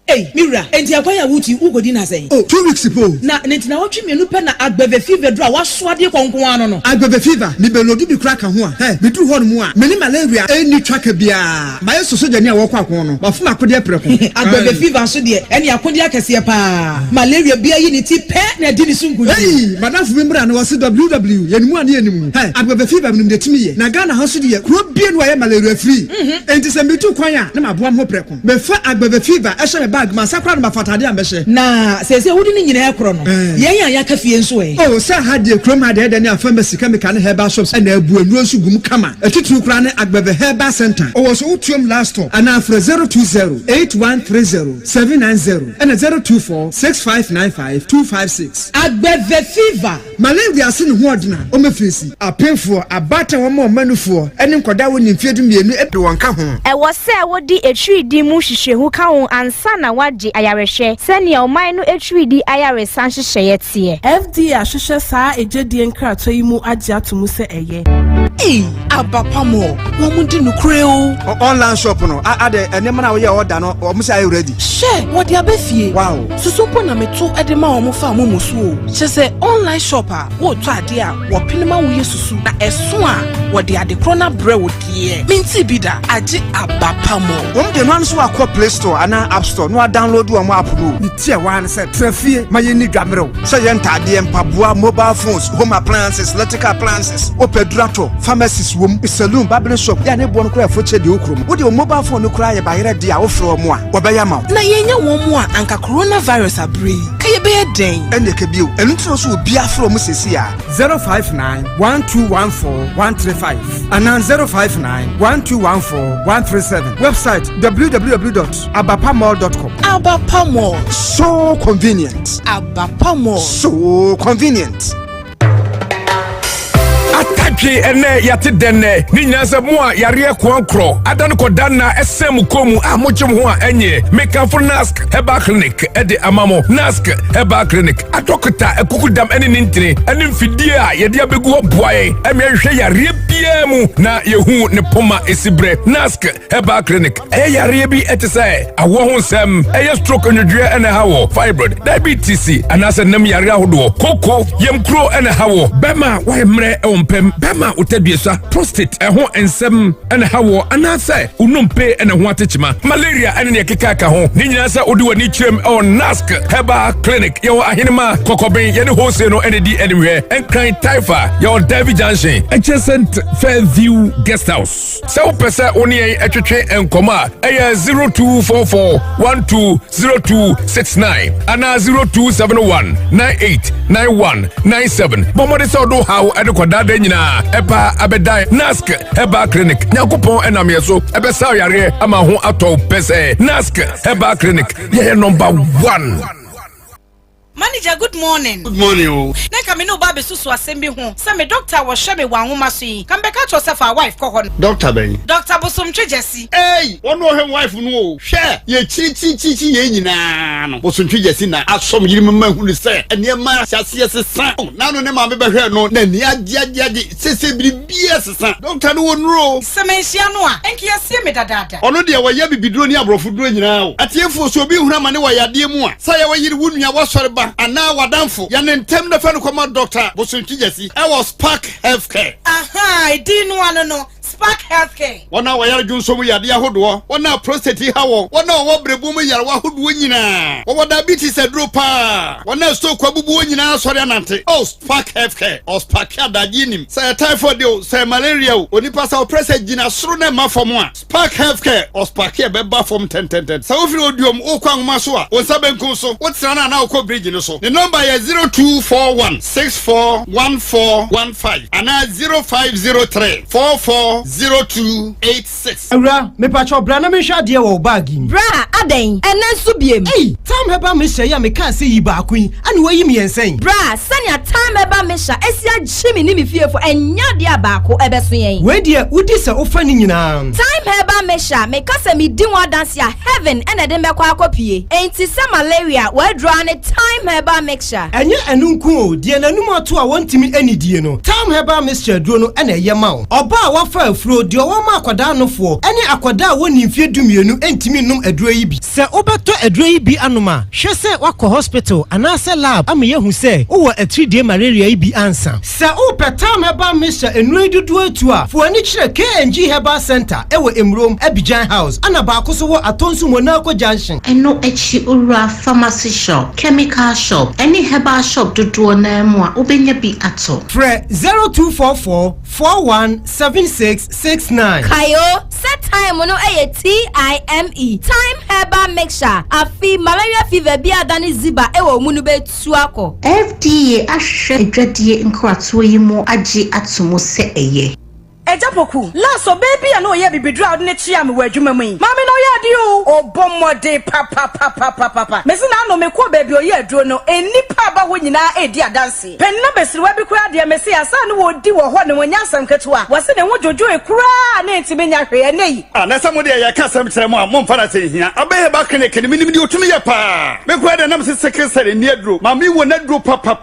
Hey, Mira, enti akwaya wuti ugodi na say. Oh, 2 weeks ago. Na ntina wotwe menu pe na agbeve fever dra waswade konkon ano no. Agbeve fever, ni belodu bi kra ka ho a. Hey, me du ho no mu a. Me ni malaria eni twaka bia. Ma yeso so jani a wo kwa akon no. Ba fuma akode preko. Agbeve fever so de, eni akode akese pa. Malaria bia yi ni ti pe na di ni sungu. Hey, madam fu membra na wose WW, yenimu ani yenimu. Hey, agbeve fever mi de timi ye. Na Ghana ha so de ye. Kro bia no ye malaria free. Enti se me tu kwan a na maboa mo preko. Me fa agbeve fever e hye bag man sakra na fatade ambehye na sese wudi ni nyina ekro no yen ya kafie nso oh sa hade krom hade de na pharmacy chemical herbal shops na abu anu nso gum kama atituru kra ne agbebe herbal center oh so utuom last stop ana afre 0208130 and 0246595256 agbebe fever malaria sin ho odina o mefresi apemfo abata wo ma manufo ene nkoda wo ni mfiedu mienu e de wonka ho e wo se wodi etwidi mu hwehwehu ka ho ansa na wagye ayareshe sene oman no etwidi ayaresa hyehyeye tie FDA ahwehwe saa ejedie nkrato yi mu agye atomu se eye abapamo wo mu di nukure o online shop no ade enema na wo ye order no o mu say are ready she wo di abefie wow susumpo na meto ede ma wo mu fa mo musu o chese online shop a wo to ade a wo pinema wo yesusu na eso a wo di ade krona bre wo die minti bida agye abapamo wo de no anso akọ Play Store ana App Store no download wo mo app no ni tie wan se trafie maye ni dwamero se ye ntade empaboa mobile phones home appliances electrical appliances opedrato pharmacies wom saloon barber shop ya ne bo no kra foche de okrom wo de mobile phone no kra ye bayere de a wo fro mo a wo be ya ma na yenya wo mo a anka coronavirus abre ka ye be den ene ke bio enu tro so obi afro mo sesi a 0591214 and 0591214 website www.abapamall.com Abapamo so convenient Abapamo so convenient Atake ene yate denne ni nyasa mo a yare kwankro adan ko danna esem komu a mochim ho a enye mekanfo nask heba clinic ede amamo nask heba clinic adokta ekukudam ene nintire ene mfidie a yede abegu ho boae emehwe yare bia mu na yehu ne poma esibre nask heba clinic yare bi etese awo ho nsem stroke onwedwe ene hawo fibroid diabetes anase nam yare ahodo koko yemkro ene hawo bema wa mre pem bema utadwesa prostate ho ensem ene hawo anase unumpe ene ho atechima malaria ene ne kekaka ho ni nyina sa odi wani kirem on nask heba clinic yo ahinema kokoben ye ne hose no ene di enwe enkran taifa yo David Junction adjacent Fairview Guest House so pesa oni etwetwe enkoma 0244120269 ana 0271989197 bomode so do how ede kodada nyina epa abedai nask heba clinic nyakopon enam yeso ebesa yare ama ho ato pese nask heba clinic ye number 1 Manager, good morning. Good morning, oh. Neka me no ba be susu asem bi ho. Say me doctor wo hwe me wan homa so yi. Come back at yourself a wife ko ho. Doctor Ben. Doctor Bosom Twejesi. Hey, one no him wife no. Hwe, ye chi ye nyina no. Bosom Twejesi na asom yiri mema hu ni say. Ene ma hyase sesa. Na no ne ma be hwe no na ni age sese bibia sesa. Doctor no wonro. Se me hia no a, enki asie me dadada. Ono de wa ya bibiduro ni abrofuduro nyina o. Atiefo so obi huna ma ne wa yade mu a. Say wa yiri wunua wa sore ba. Ana wadamfo ya ne ntem na fa no koma doctor Bosom Twejesi. I was Park Healthcare. Aha, I didn't want no. Spark Healthcare. Wana wa yare junso mu yade ahodo. Wana prostate hawo. Wana wo brebu mu yare wa hodo nyina. Wo diabetes adro pa. Wana stroke kwabubu nyina sori anante. Oh, Spark Healthcare. O Spark adaginim. Say typhoid o, say malaria o. Onipa sa oppressor gina soro na ma fom a. Spark Healthcare o Spark here beba fom 10. Sa ofiri odiom o kwa ngoma so a. Won sabe nkun so. Wo tsana na okọ bridge no so. The number is 0241641415 ana 0503 440286. Ura, me pacho bra na me hwa de wo bag mi. Bra, aden, enenso biem. Hey, time heba me hya ya me ka se yi ba kun, ani wayi me yensen. Bra, sanya time heba me hya, esia gyimi ni me fiefo, enya de abako ebeso yen. We de udi se ofa ni nyina. Time heba me hya, me ka se me di wa dance ya heaven ene de me kwa akopie. Enti se malaria, we draw ne time heba mixture. Enye enunku o, de nanum ato a wontimi anidie no. Time heba mixture duro no ene ye ma wo. Oba a wafa afro de wo ma akwada nofo. Ene akwada woni mfie dumienu entimi num aduro yi bi. Se obeto aduro yi bi anoma, hwe se wakọ hospital anase lab ama yehu se wo 3-day malaria yi bi ansa. Se ope time heba mixture enuro dudu atu a, fo ani kire KNG Herbal Center ewo Emrom Abidjan House ana ba akoso wo atonsu Monaco Junction. Eno echi ura pharmacy shop, chemical shop, any herbal shop dudu na mu a obenya bi ato. Fre 0244 417669. Kayo, set time no TIME. Time Herbal Mixture. Afi malaria fever bi adani ziba ewo munu be tuako. FDA ahwe adwadie nkrato yi mu age atomo se eye. Ejapoku, laso baby ano ye bibidru ade ne chia me wadwuma mu yi. Mama no ye ade o, obomode papa. Mesi na no mekọ baby oye aduro no, enipa ba ho nyina edi adanse. Penna besiriwa bi kura de mesi asa no wodi wo ho ne wonya asam ketewa. Wase ne wojojo ekura na entime nya hwe ne yi. Na samo de ya ka sam kyerɛ mu a momfa na sɛ hia. Abɛyɛ ba clinic ne minim de otumi yɛ pa. Mekura de nam se secretary ne aduro. Mami wo na aduro papa.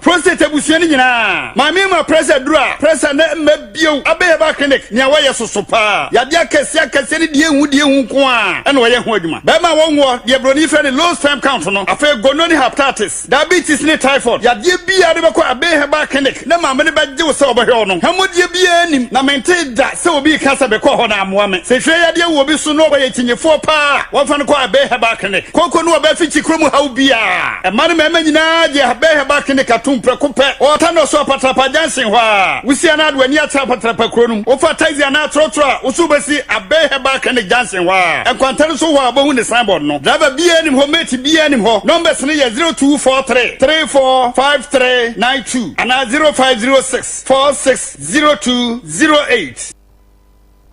Prostate abusuani nyina. Mami ma pressure aduro a, pressure na mabio. Abɛyɛ ba clinic nya wayɛ soso pa. Yade akɛse ne die hu ko a. Ɛna wɔyɛ ho adwuma. Bɛma wɔnwo de broni fɛ ne low sperm count no. Afɛ gonorrhea hepatitis, diabetes ne typhoid. Yade bia de bɛkɔ abɛyɛ ba clinic. Na mama ne bɛgye wo sɛ ɔbɛhwɛ no. Hamodie bia nim na mente da sɛ obi kasa bɛkɔ hɔ na amoa me. Sɛ hwɛ yade wo bi so no ɔbɛyɛ tinyefo pa. Wɔfa no kɔ abɛyɛ ba clinic. Kɔkɔ no ɔbɛfi chikromu haw bia. Ɛma ne mɛma nyinaa de abɛyɛ ba clinic atum prɛko pɛ. Ɔta no so patrapa jansen hɔ a. Wusia na adwani atra patrapa kronum. Ofa taxi na trotro usu besi abɛyɛ ba clinic jansen hɔ a. Ɛkwantare so hɔ a bohu ne signboard no. Driver bia nim hɔ, mate bia nim hɔ. Numbers ne yɛ 0243 345392 ana 0506 460208.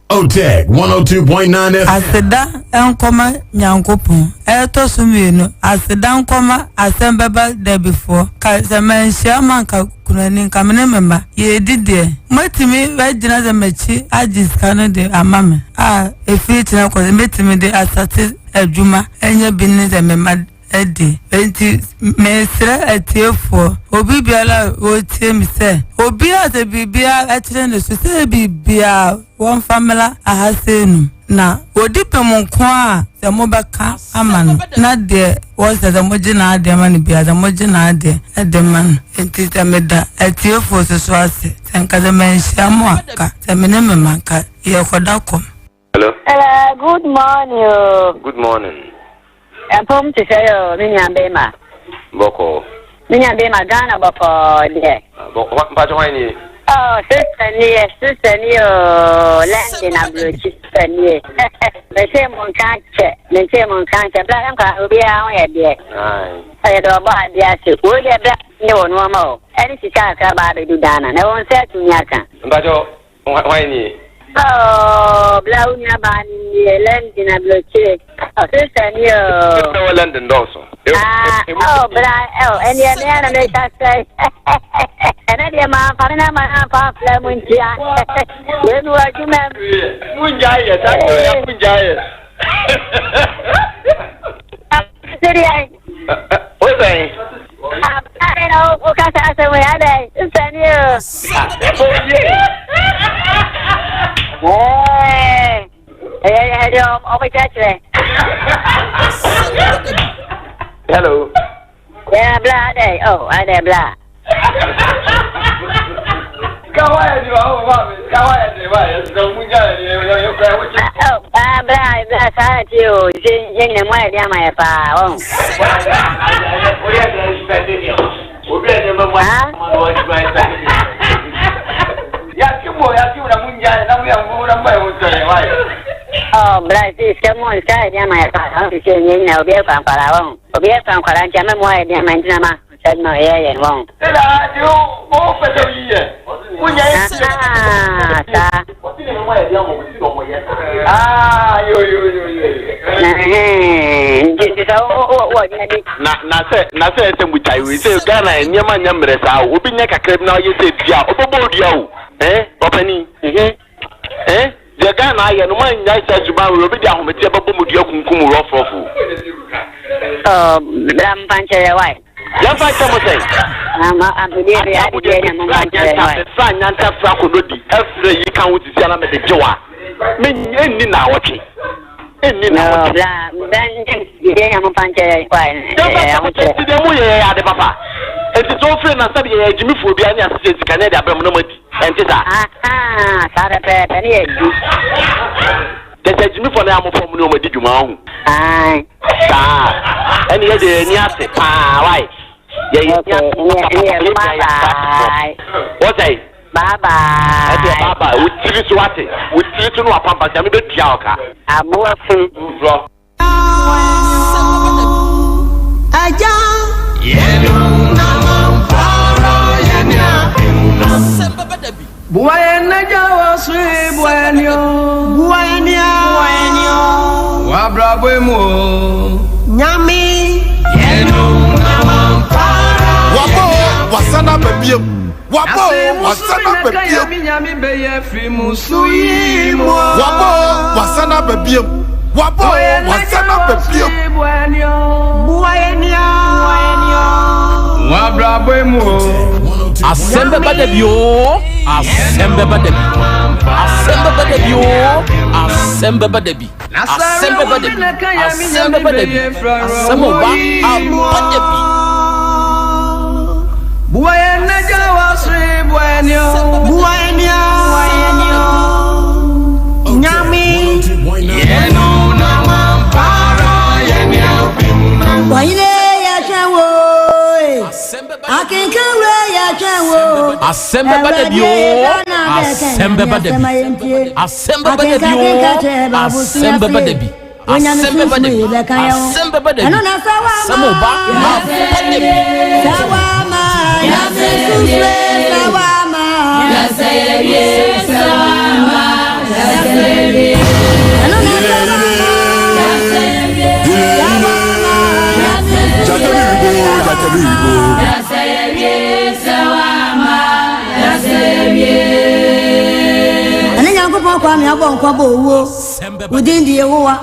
OTEC 102.9 FM. Aseda enkoma nyankopon. Eto sumienu. Aseda enkoma Asem Beba Dabi fo. Ka semenhia manka kunani kamene memba. Ye didie. Matimi wajina ze mechi agis kanu de amame. Efi tina ko metimi de asate adwuma enye binne ze memba edi. Enti mesre etiefo. Obi biala o tie mi se. Obi ate bibia etire ne so se bibia one family ahasenu na odipem nko a se mo beka amano na de wo se de mo gina ade man bia de mo gina ade ede man enti se meda etiefo so ase senka de menhia mo aka se mene memaka ye kodakom. Hello. Good morning. Good morning. Pom to say Minya Bema. Boko. Minya Bema Ghana Boko there. Mpacho wani. Oh, sister near, land in a blue sister near. The same on cancer, black and car will be out here. I had a bad yes, will you black no more? And it's a car about to do Dana. No one said to Yaka. Mpacho wani. Oh, Blaunia Bani, London, a blue chick. Oh, sister, you. London also. Oh, but and the other make us say, and then your mom, Panama, Pop, Lemon, when you are human, Munjaya, Munjaya. What's that? I don't know, because I said, we had a send you. Hello. Yeah, blah day. Oh, I did blah. Go ahead, you are. Go ahead, you are. So we got it. Oh, blah, thank you. Jing and my dear, my pa. Oh, oh, but this come on, side, my pa. I'm saying, you know, be a fan for our own. Be a fan for a German way, dear man. Said no, yeah, wrong. You open the year. The Ghana, I know my nice as you will be down with your Babu Rough. Oh, Bram Pancher, why? Yes, I come say. I'm believing I did son, and Tafraco, every you can with the Salama de Joa. Meaning now watching. No, then I'm Pancher, why? Papa. It's all friend and study Jimmy for the Anya States, Canada, Abramnomity, and Sarah Penny. There's a Jimmy for the Amo from Noma did you mount? Aye, and yet, why? What say? Baba, with Tiriswati, with Tritano Papa, I'm a bit Jauka. I'm more from Buena Yaw Asante Buena Wabra Bemo Nyami Wabo wasana bebie Wabo wasana bebie Nyami beye frimu suyimo Wabo wasana bebie Wabo wasana bebie Buena Wabra Bemo Asem Beba Dabi o Asem Beba Dabi Asem Beba Dabi o Asem Beba Dabi Asem Beba Dabi Asem Beba Dabi Asem Oba Aba Dabi Buena Yaw Asante Buena Nyami Yeno na mampara Yenya Waine ya chawo Akinkawe ya chawo Asem Beba Dabi o Asem Beba Dabi Asem Beba Dabi o Asem Beba Dabi Asem Beba Dabi Asem Beba Dabi Asem Oba Aba Dabi Sawama Yasesuswe Sawama Yaseye Sawama Yaseye Anona kwa mi abon kwa bo wo within the yewa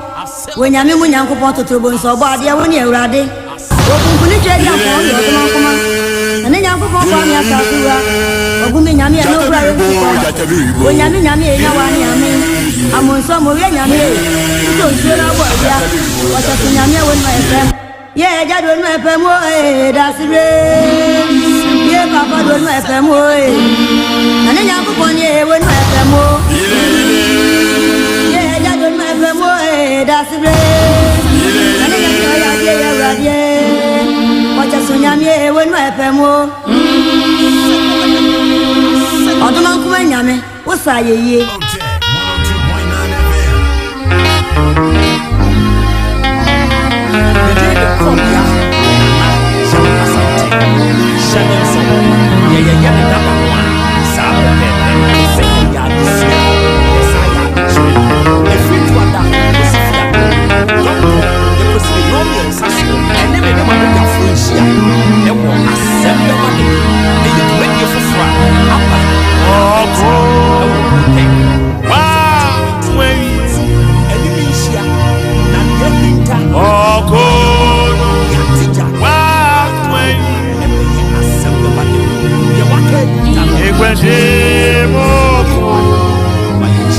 when yami mu nyankopon totrobo nso bo ade woni ewrade okunkuni twedi afọ yo kuma kuma ane nyankopon kwa mi asafuwa ogumi nyami eno kura yo wo nyami enya wa ni ami amonso mo we nyami to jera bo ya wata nyami woni ma efem ye jado no efem o dasire ye papa do no efem o ane nyankopon ye woni ma efem o Dasire Nani ya ya radie Wacha sunyamie wenu epemo Oduma kuma nyame wosa yeye Krobea Yaw Asante Chanel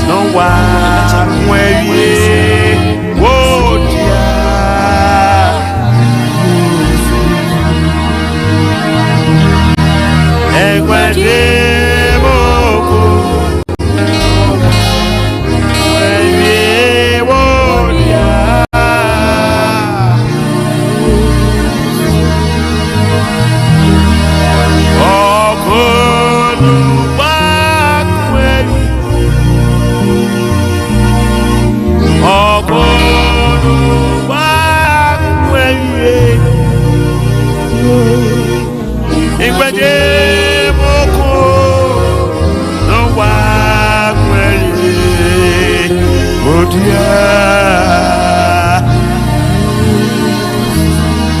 no one where you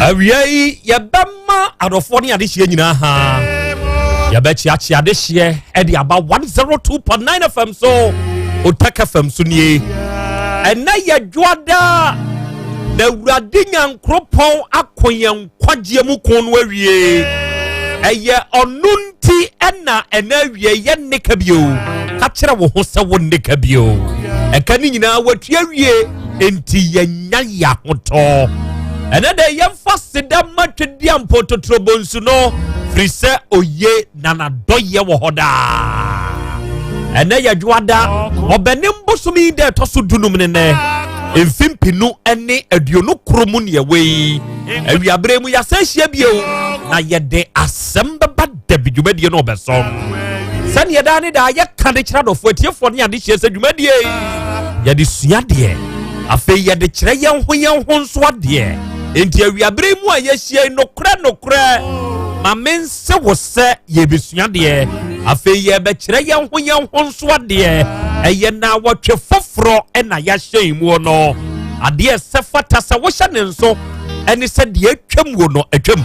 Awiei yabama adofoni adehye nyina ha yabechi achi adehye e di aba 102.9 FM so Otaka FM so nie ena yadwoada na Awurade Nyankropon akoyen kwagye mu kon no awie eye onunti ena awie ye nneka bio ka kire wo ho se wo nneka bio eka ni nyina watu awie enti yanya ya hoto ena de yemfa sida matwedi ampoto trobonsu no frise oye nana doye wo hoda ena yadwoada obenim bosumi de toso dunum ne emfimpinu ene aduonu kromu ne we awiabre mu yasahia bio na yede Asem Beba Dabi dwumadie no obesom sane yeda ne da ye kade kira dofo atiefo ne ade hye se dwumadie yede sua de afi yede kire yen ho nso ade enti awiabre mu ayehie nokra ma mense wo se ye besua de afi ye be kire yen ho nso ade eye na wotwe foforo na ya hyen mu no ade sefata se wo hye ne nso eni se de atwam wo no atwam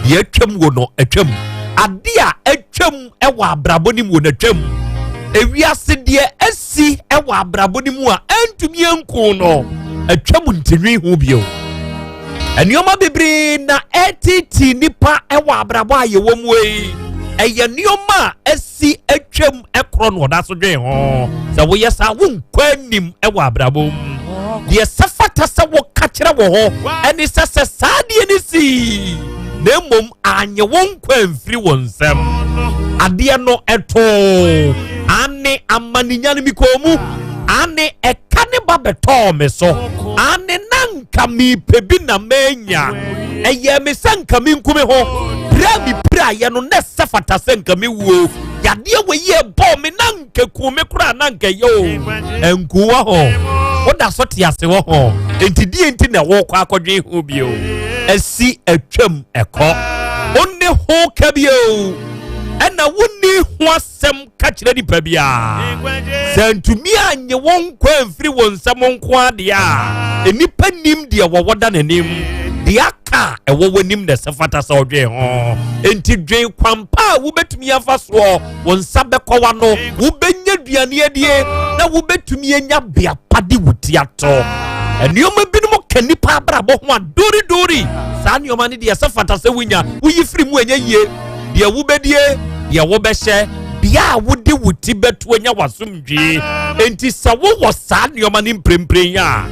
de atwam wo no atwam ade a atwam ewa abraboni mu no atwam ewiase de asi ewa abraboni mu a antumi enku no atwam ntinwi hu bio enioma bebre na etiti nipa ewa abrabo ayewo mu eye nioma asi atwam ekro no da so dwen ho se wo yesa wo nkwanim ewa abrabo de sefata se wo ka kire wo ho eni se saade ni si nemom anye won kwamfiri wonsem ade no eto ane amaninya mi komu ane ekane babeto me so ane nanka mi pebi na menya eye me sanka mi nkume ho bra mi bra ye no ne sefata sanka mi wo yade we ye bo me nanka kume kura nanka yo enkuwa ho oda so te ase wo ho enti na wo kwa akodwe hu bio asi atwam eko onne ho kabio ena wonni ho asem ka kire dipa bia santumi anye won kwamfiri wonsam nko ade a enipa nim de wo woda nanim de aka ewo wonim na sefata sa odwe ho enti dwen kwampa wo betumi afa so wonsa bekwa no wo benya duane adie na wo betumi anya bia pade wuti ato enioma binom kanipa abrabo ho dori saa nioma ne de sefata sa wunya wo yifiri mu anya yie de wo bedie de wo behye bia wo de wuti beto anya wasomdwe enti sa wo wo saa nioma ne mprempren ya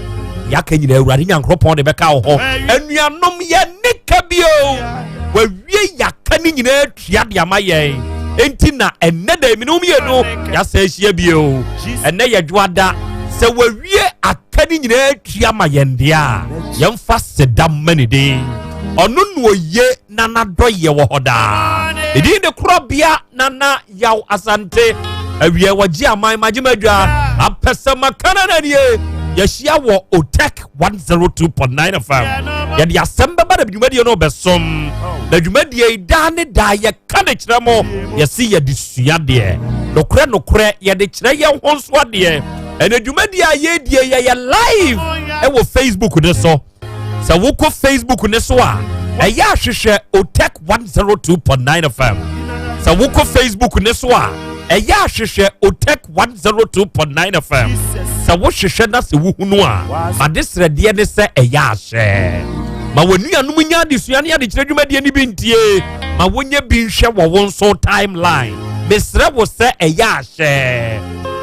yaka nyina Awurade Nyankropon de beka wo ho anuanom ye nika bio wawie yaka ni nyina tua de amaye enti na enne da minum ye no ya sa hia bio enne ye dwoada se wawie aka ni nyina tua mayende a yemfa sedam manide onu no ye nana doye wo hoda edi de Krobea nana Yaw Asante awie waji aman majimadwa apesema kanana nie yeshia wo Otek 102.9 FM yadi Asem Beba Dabi dwumadie no besom na dwumadie da ne da ye kane kire mo yesi yadi sua de nokre yadi kire ye ho nso ade ene dwumadie aye die ye live e wo Facebook ne so sa wo ko Facebook ne so a eya hwehwe Otek 102.9 FM sa wo ko Facebook ne so a eya hwehwe Otek 102.9 FM sa wo hwehwe na se wo hunu a adesrede ne se eya ahye ma wonuanum nya adesua ne ade kire dwumadie ni bi ntie ma wonye bi nhwe wo won so timeline Besra wo se eya hye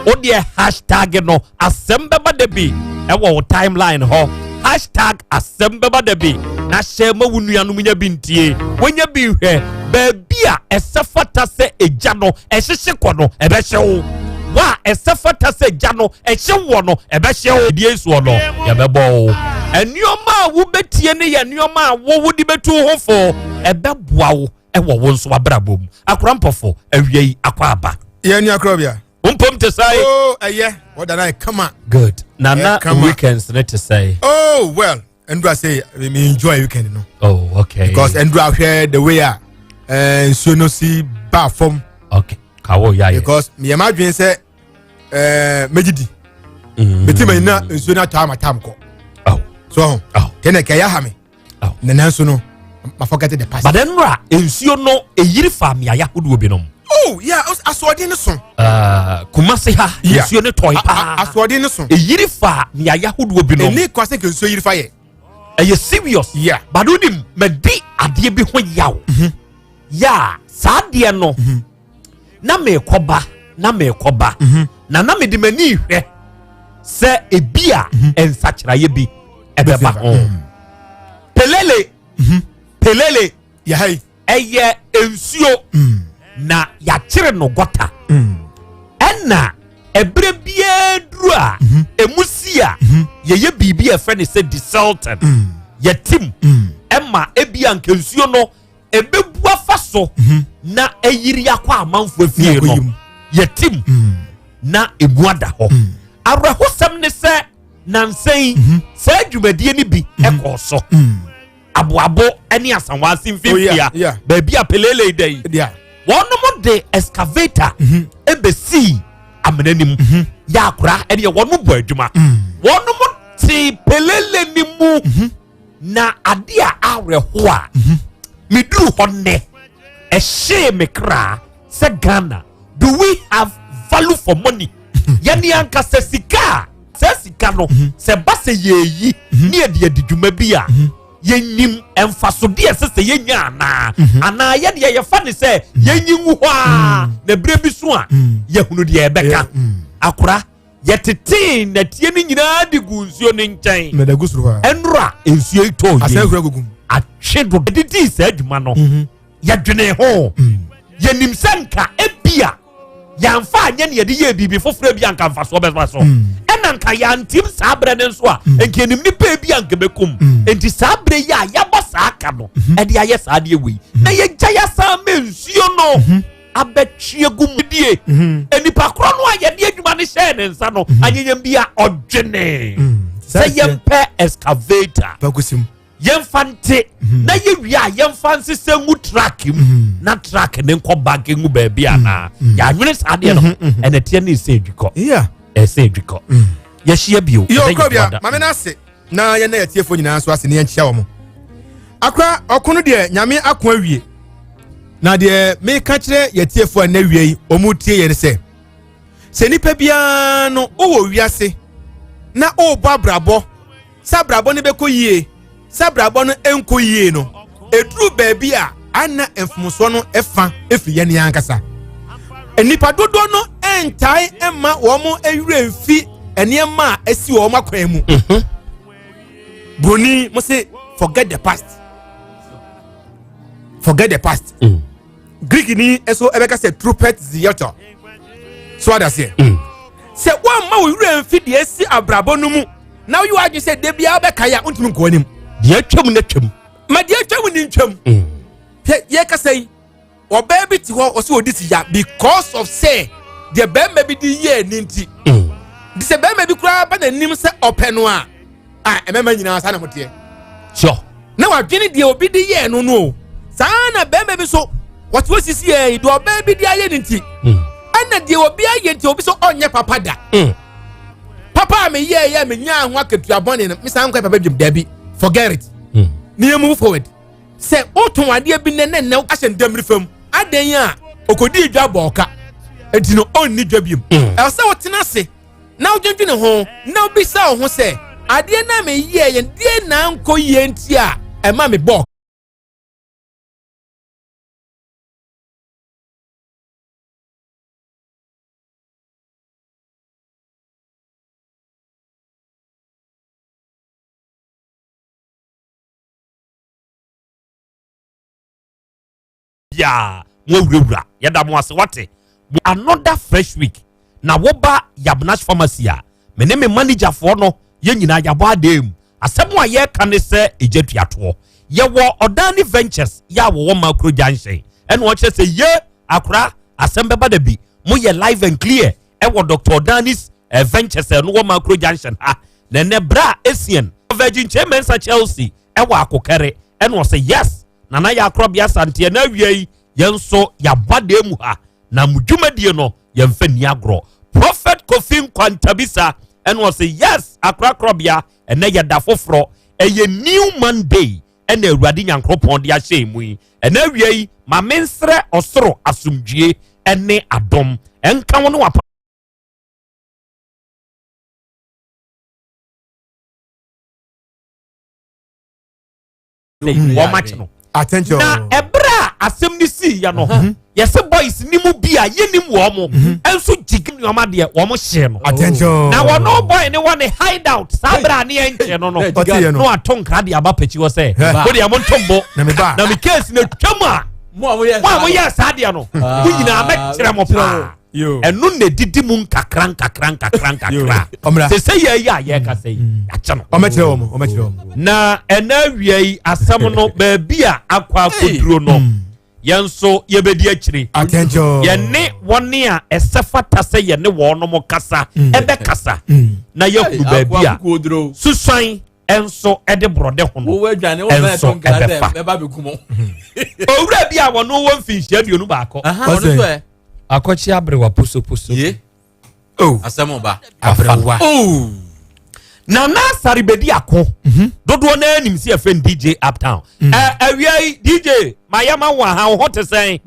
odi hashtag no Asem Beba Dabi ewo timeline ho hashtag Asem Beba Dabi na hye ma wunuanu nya bintie wonya bi hwe baabia esefata se eja no ehyehye kɔ no ebɛhye wo wa esefata se eja no ehye wo no ebɛhye wo die so no yɛbɛbɔ enioma wo betie ne ye enioma wo wodi betu ho fo ɛbɛboa wo ɛwɔ wo nso abrabom akorampɔfo awiei akwaba ye ni Krobea umpom te say oh aye what did I come on good nana weekends net to say oh well Andrew say me enjoy weekend no oh okay because Andrew hear the way so no see bar form okay kawo ya because me ma dwen say megidi betima na so na tam ko oh so kene kaya ha me oh nana so no I forget the past but then ra ensuo no eyiri fa me aya hodo obinom oh yeah asode ne so kumase ha ensuo ne toy pa asode ne so eyiri fa me aya hodo obinom eni kwase ke ensuo yiri fa ye eye serious yeah but onim medi ade bi ho yaw ya saade no na me koba na na me de mani hwe se ebia ensachiraye bi ebeba pelele ya hai eye ensuo na ya kire no gota enna ebre bia duru a emusia ye bibia efe ne se desultan ye tim emma ebia nkensuo no ebebua faso na eyiri akwa amanfo afie no ye tim na ebuada ho arahosam ne se nansen se adwumadie ni bi ekoso aboabo eni asanwase mfimfia baabi apelele dai wonom de excavator ebesi amenanim ya akora eni wono bo adwuma wonom ti pelele ni mu na ade a areho a miduru honne ehye mekra se Ghana do we have value for money yani anka se sika no se base yeyi ni ade adidwuma bi a yenyim emfasode sese yenya ana ye de ye fa ne se yenyinwu ho a na bre bi so a ye hunu de ebeka akora ye tete na tie ni nyina de gunsuo ne nkyɛn na da gusuru ha enra ensuo ito ye asɛhura gugum atwedo didi se adwuma no ye dwene ho yenim sanka ebia yamfa anya ne de ye bibi foforo bi anka mfa so bɛfa so enanka ya ntim sabre ne nso a enkenim ni pe bi anka bekum enti sabre ya yabɔ saaka no e de aye saade ewi na ye gya sa mensuo no abetwie gumdie enipa kro no aye de adwuma ne hyɛ ne nsa no anyanyam bia odwene sɛ yempe excavator bakusim yemfante na ye wia yemfanse sengu track na track ne nko bag ngu ba bia na ya nwene saade no ene tie ne se edwikɔ yeah se edwikɔ ye hia bio yo Krobea mame na ase na ye na ye tiefo nyina so ase ne ye nkyia wo mo akra okono de nyame akon awie na de me ka kire ye tiefo na awie yi omu tie ye ne se nipa bia no owo wiase na o bo abrabo sabrabo ne beko yie sabrabo no enko yie no eduru baabi a ana emfumso no efa efi ye ne ankasa enipa dodo no entai emma wo mo ewure mfi eniema esi wo makwan mu broni mo say forget the past Greek ni eso ebeka say trumpet theater so ada say se wo ma wo ewure mfi de esi abrabo no mu now you are just say de bia obeka ya untimi nko anim de atwam na twam ma de atwam ni ntwam ye ka say oba bi ti ho o se odi ti ya because of say the bembe bi di ye ni nti di se bembe bi kura ba na nim se openo a emema nyina sa na motie sure na wa dwene de obi di ye no no sa na bembe bi so what was this ye do oba bi di aye ni nti ana de obi aye nti obi so onye papa da papa me ye me nya ho akatua bone no me san kwa papa dwem da bi forget it ni move forward say oton ade bi ne ahye ndamri fam adan a okodi dwa boka enti no onni dwa biem e say wotena se na odwendwene ho na obisa ho say ade na me ye de na nko ye nti a e ma me bok bia mo wura yada mo ase wate another fresh week na woba Yabnash pharmacy a me ne me manager for no ye nyina yabo adem asem a ye ka ne se ejetuato ye wo Odani Ventures ya wo macro junction and what say ye akra Asem Beba Dabi mo ye live and clear e wo Dr. Odani's Ventures no wo macro junction ha ne bra esien Virgin Chairman sa Chelsea e wo akokere and was say yes nana ya Krobea Asante na wie yenso ya bademu ha na mudwumadie no yemfa ni agro Prophet Kofi Kwantabisa and was say yes akra Krobea and ye da foforo a new Monday and a Radi Yankropon dia shame and na wie ma mensre osoro asumdue ene adom enka wono apa no attention na ebra asem ni si ya no yes boys ni mu bia yenim wo mo enso jigni o ma de wo mo hye no attention na wo boy ne one hideout sabra ne enche no no aton krade aba pachi wo se wo de amon tombo na me ba na me case na twama mo yes ade no wo nyina ma kire mo pa enu ne didi mu kakran se ye ya ye ka se ya che no o ma kire wo na ena wiei asam no ba bia akwa koduro no yenso yebedi akire attention ye ne wone a esefata se ye ne wo no mo kasa ebe kasa na yakuru ba bia susan enso ede brode ho no enso ebe bekumo owura bia wono wo mfinhia aduonu baako akochi abrewa poso Asem ba afrewa na sari bedi ako dodo na anim si afen DJ Uptown awie DJ mayama wa ha ho te sen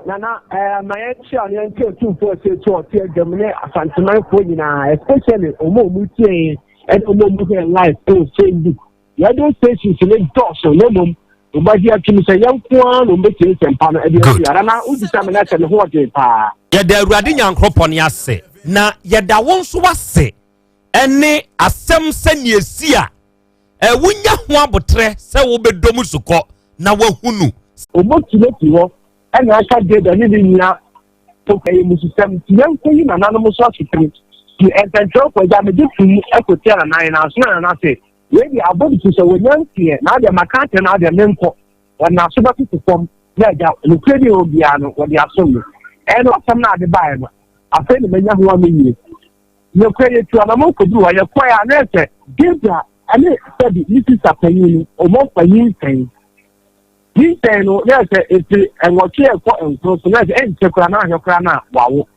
nana my chair ne nke 242 tie gemne asanteman ko nyina especially omo tie and omo here live on Facebook ya do station se le doso no mom obadi akimi se yankwa no mbeti sempa no e ya na udisa me na se ne ho de pa ya da Awurade Nyankropon ya se na ya da wonso wase ene asem sene esia wunya ho abotre se wo bedom sukọ na wahunu omotileti ho ena aka de da ni nya to kai musisem yanko yi na nanu so asitri ti ententro ko ja me de fu ekotia na so na se we di abodi so wonyantie na de makate na de menko wana so ba tutum na ja no kredi obia no wo di asomu eno asem na de bae no afa ni menya ho ameye no kwere tu anamo kodu wa ye kwaya na ese gida ane sabi nisi sapanyini omo fanyin kan ni no na ese eti enwoche ekọ enko so na ese enchekura na ahekura na wawo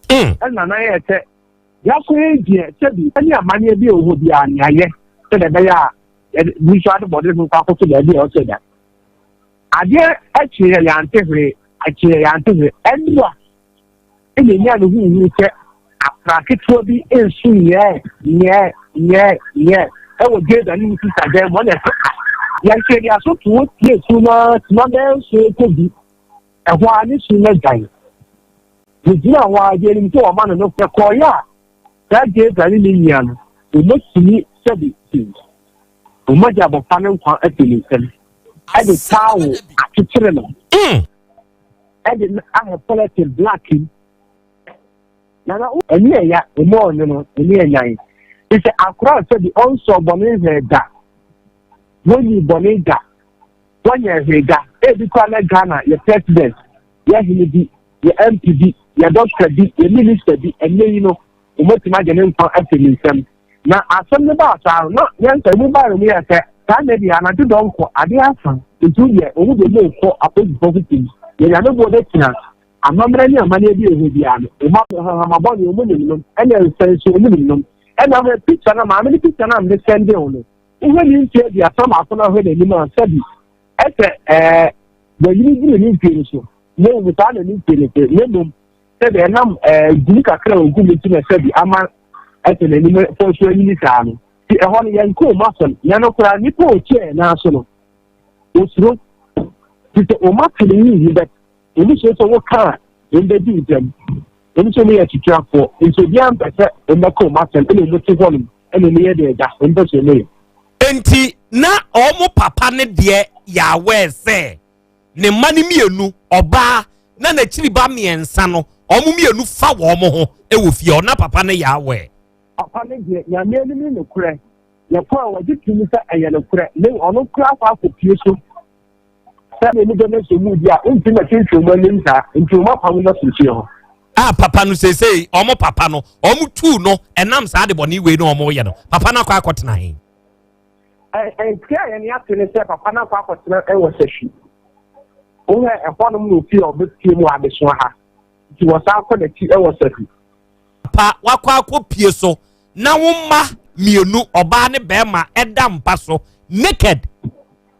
na na ye ete ya ko edie sabi ani amane bi oho bi anyaye se de be ya ni so ade body no kwa ko so de bi o se da ade achire ya antehre endua ene nya no hu ke akraketwo bi ensu ye ewo geda ni sisa dem won ya nke ya so tu tie su na dem so ko bi ehwo ani su na gai ni jina wa je ni to ma no ko ya da geda ni ni ya no o mo sini sabi ti o mo ja bo panen kwa atini sem ade tawo akitire no ade a politic blacking nana eni ya emo no eni enyan ise akra se di onso boni da woni boni da wanya hega e bi kwa na Ghana ye president ye hinibi ye MPD ye doctor bi ye minister bi ene yi no omotima je ne nfa afenisem na asem ne ba sa no ye nta mu ba ru ye se ta na bi ana do donko ade afa etu ye omu de le ko apoji positive ye ya no bo de tina amamra ni amane bi ehu bi ano o ma bo ni o mo ni no ene sense o mo ni no ena me picture na ma me picture na me send o no ihe ni ntie bi asam akona ho de ni ma sabi ete the yiri ni ntie so ne o ta na ni ntie ne no se de nam gudi kakra o gumi ti na sabi ama ete na ni fo so ni ta no ti e ho ni yan ko ma so ya no kura ni po che na so no o suro ti o ma tele ni be ebi so wo ka ende di dem ebi so me ya titwa for nso bi am pese emeko maten ene mo ti volume ene me ye de ja ende so me enti na omo papa ne de ya we se ne mani mienu oba na na chiri ba miensa no omu mienu fa wo mo ho e wo fie ona papa ne ya we papa ne je ya me ni ne kure ya ko wa ditumi sa aya ne kure ne ono kura fa akopie so sa me ni do ne so mu dia nti na tinso mo ni nta nti mo pa mo na so chi ho papa no say omo papa no omu tu no enam sa de boni we no omo ye no papa na kwa akotena hin kia ya ni ate ne se papa na kwa akotena e wo seshi o he e hono mu fi obetie mu abeso ha ti wo sa akọ de ti e wo seshi pa wakwa akopie so na wo ma mienu oba ne bema eda mpa so naked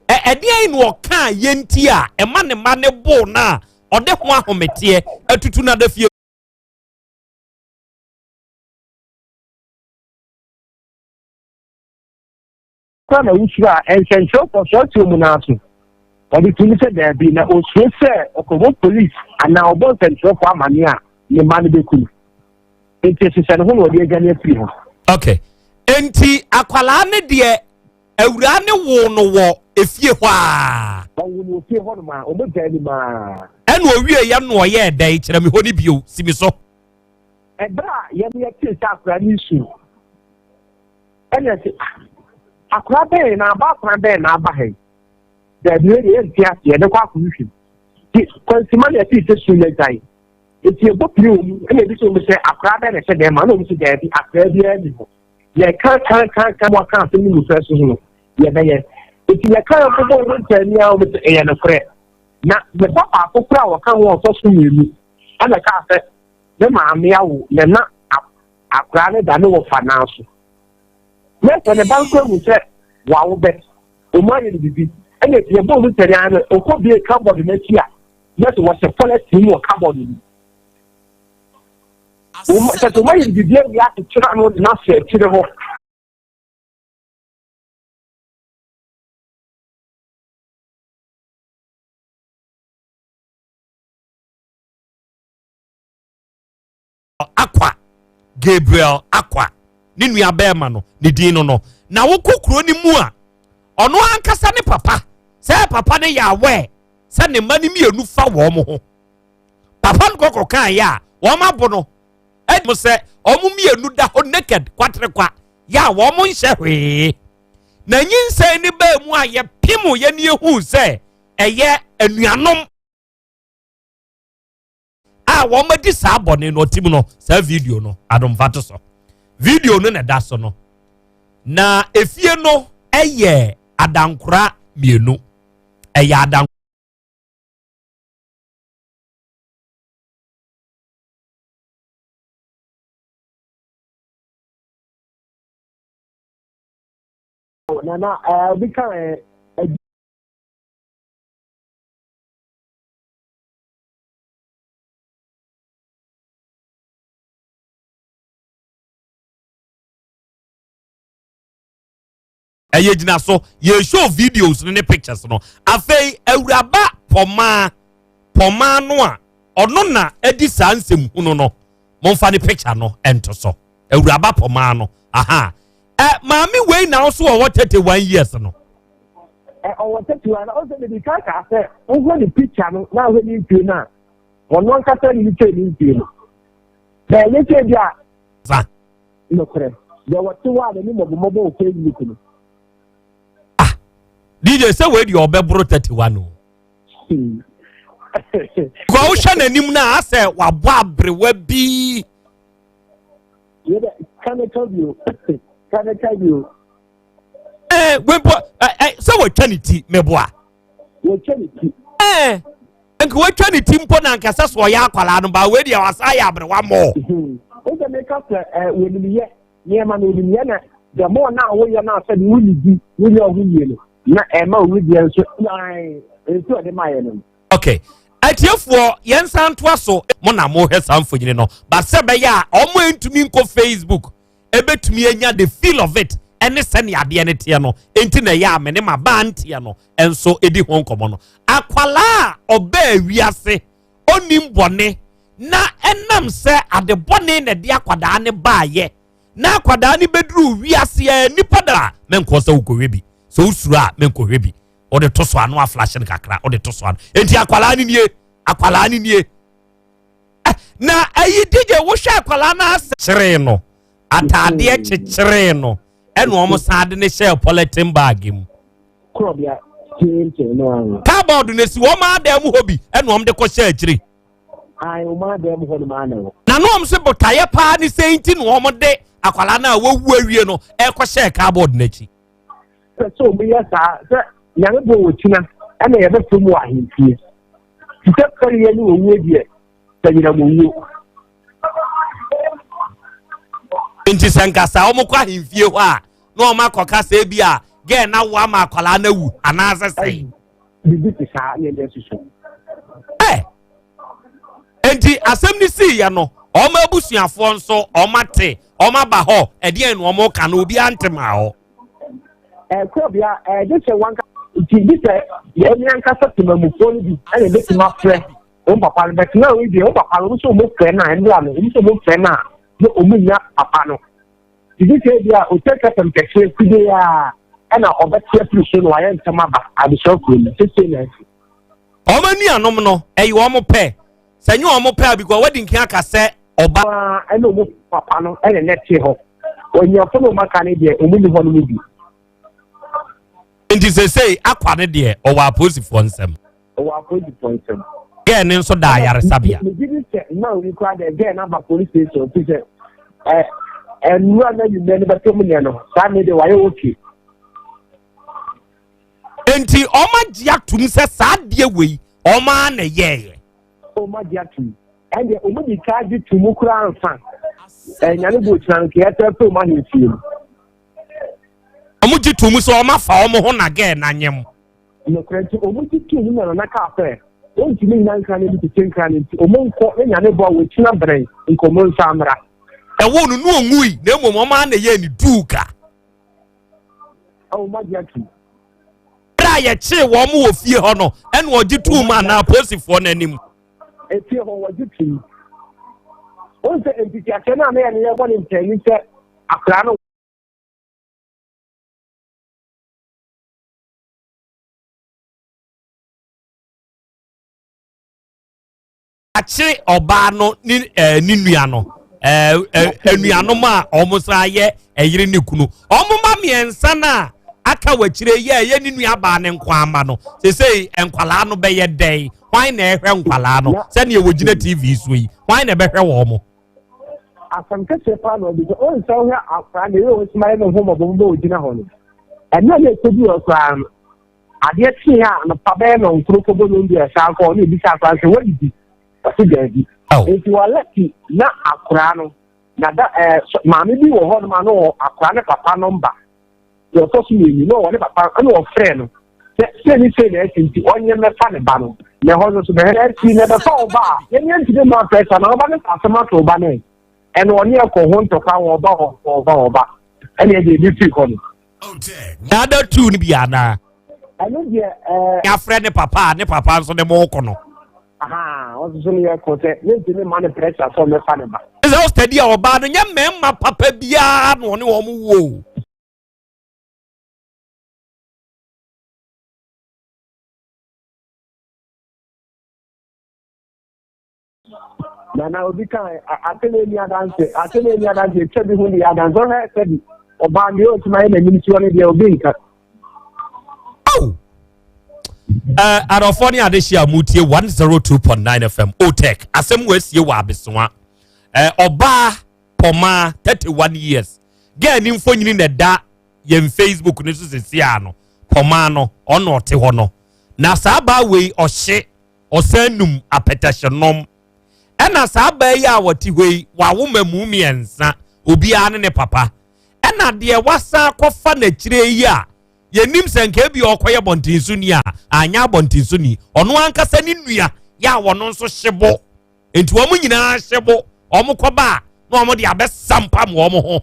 edien no ka yenti a ema ne ma ne bo na ode ho ahomete atutu na da fie kana ushira ensensho for short mu na aso odi tumi se there be na osu se okobo police ana obo ensensho for amani a ne ma ne beku enti se se no ho odi agane afi ho okay enti akwala ne de awura ne wo no wo efie hɔ a wo no efie hɔ no ma obo gani ma eno owie ya no ye dai kyerɛ me hɔ ni bio simi so ebra ye ne yɛ sa akwara ni su ene se akwara be na ba akwara be na aba he da bi ye ntia ye de kwa akuhwi ti konsima ne ti se su le dai eti ebo pli o mu ene bi so me se akwara be ne se de ma no mu se da bi akwara bi ani ho ye kan mo kan se ni mu fe so no ye be ye eti ye kan ko bo no tani a o me se ye na kre na me papa akokura wo kan wo so so mienu ana ka se me ma me awo ne na akwara ne da ne wo fa na so me se ne banko mu se wa wo be o ma ye bibi ene ti ye bo no tani a o ko bi cardboard na ti a yes wo se policy mo cardboard ni o ma se to ma ye bibi ya ti tira no na se tire ho Aqua Gabriel Aqua ni nua bema no ni din no na wo kokuro ni mu a ono ankasa ne papa se papa ne ya we se ne mani mienu fa wo mo ho papa no kokan ya wo ma bo no e mo se omu mienu da ho naked kwatre kwa ya wo mo nhye hwe na nyinse ni ba mu a ye pimu ye ne hu se eye anuanom wo ma di sa abone no tim no sa video no adom fato so video no na da so no na efie no eye adankura mienu eye adan na bi kan eye gina so ye show videos ne pictures no afei awuraba poma no a ono na edi sa nsem hunu no momfa ne picture no ento so awuraba poma no aha maami wei na so wo 31 years no o 31 na o se be ka ka se o go the picture no na we ni pie na ono nkata ni pie ni pie no ba ye che dia za no kre ya wati wa ni mo o Facebook no DJ say we di obebro 31 no ko o hwa nanim na ase wa bo abrewa bi can I tell you we bo say we twanity meboa we twanity enko we twanity mpo na nkasa so ya akwala no ba we di wasa ya abrewa mo o de make up we ni ye ma no ni ye na the more now we ya na say we ni di we ni ohunye no na ema owudi enso nai enso de maye no okay atiefo yensan to aso mo na mo hwe sanfonyine no ba se be ya omo entumi nko Facebook ebetumi enya the feel of it ene se ne ade ne tie no enti na ya me ne ma ba ntie no enso edi ho nkomo no akwala oba awiase onim bone na enam se ade bone na de akwada ne baaye na akwada ne bedru wiase nipa da menko se ukowe bi so usura menko hwebi o de to so ano a flash ne kakra o de to so ano enti akwala ni nie na ayi dige wo hwa akwala na asere no atade kyekyere no eno omo sade ne share polythene bag mu Krobea no cardboard ne si wo ma da mu hobi eno om de ko share akiri ai o ma da mu ho ma na na no om se botaye pa ni senti no om de akwala na wo wu awie no e ko share cardboard na chi so bi ya sa yang bo wo tina ana ya ba tumu a hinfie kita kariye ni wo die tanyira mo wo nti sankasa omo kwa hinfie ho a no ma koka se bia ge na wa ma akwala na wu ana asese bibi sa ye de susu enti asem ni si ya no oma abusuafo nso oma te oma ba ho ede enu omo ka na obi antema ho Krobea this one this ye nyanka satima mu foni bi ana be tima fre o papa be na we bi o papa no so mo fre na en la no so mo fre na no o munya papa no this dia o take some kese kude ya ana obetia prison wa ye ntama ba abisho ko ni tete na o mani anom no eyi o mo pe sanyu o mo pe because wedding kin aka se oba ana o papa no ene nete ho onya fo no maka ne de o mu ni ho no bi nti say akwa ne de o wa posifo nsem ge ne nso da yare sabia me didn't say now we cry the again na police station to say and run you men ba to me no sa me de why okay enti o ma gia tum se sa de wei o ma na ye o ma gia tum and o ma di ka di tum kura anfa nyane bo tran ke eta pe o ma hin fie omuji tum so o ma fa o mo ho na ge na nyem no krenti o mu ti tum na ka fe o nti ni nan kan ni ti tin kan ni o mo nko nyane bo we tina bren nko mo nsamra e wo nu nu onwui na emo mo ma na ye ni duka o ma dia tum ra ye che wo mo wo fie ho no ene o gi tum na posifo na nim e fie ho wo gi tum o se entiti akena na ye bo ni ntani se akra no achi oba no ni nua no enuano ma omusa ye eyire ne kunu omuma miensa na aka wachire ye ni nua ba ne nkwamba no sesei enkwala no be ye dei hwan na ehwe nkwala no se ne wogina TV so yi hwan na behwe wo mo asamke sepa no bi o nsa ho akra ne yo smile no ho mo bo wogina ho no ena le tobi o kwa ade ti ha no pa be no nkroko bo no ndia sa ko ne bi sa kwa se wadi asi gabi enti walati na akra no na da maami bi wo ho no ma no akra ne papa number yo to so ni no wo ne papa no wo frɛ no se ni se na enti onye me fa ne ba no ne ho no so be he ti ne be fa oba ye ni enti de ma pressure na oba ne asema to oba ne eno oni ekɔ ho ntɔkwa wo oba ene e de bi fi ko no na da tu ni bi ana eno de ya frɛ ne papa nso ne mo ko no aha ozo ni ekote nti me man pressure so me fa ne ba is all steady oba no nya memma papa bia no ne wo mo wo na obi kan atele ni adanse chebi hu ni adanse he chebi oba ni o tuma na nyim ti woni de obi nka Arofoni Adeshia Mutie 102.9 FM Otek Asem Wesie wa Abeswa Oba Poma 31 years Ge ni mfo nyini na da yem Facebook ne so sesia no Poma no ono te ho no na saa ba wei ohye osanum apetahyenom ena saa ba yi a woti hoi wa wo mamu miensa obi ane ne papa ena de wasa kofa na kire yi a yenim senke bi okoye bontinsuni a anya bontinsuni ono ankasa ni nua ya wono nso hyebo enti wo nyina hyebo omo koba na omo de abesampa mo omo ho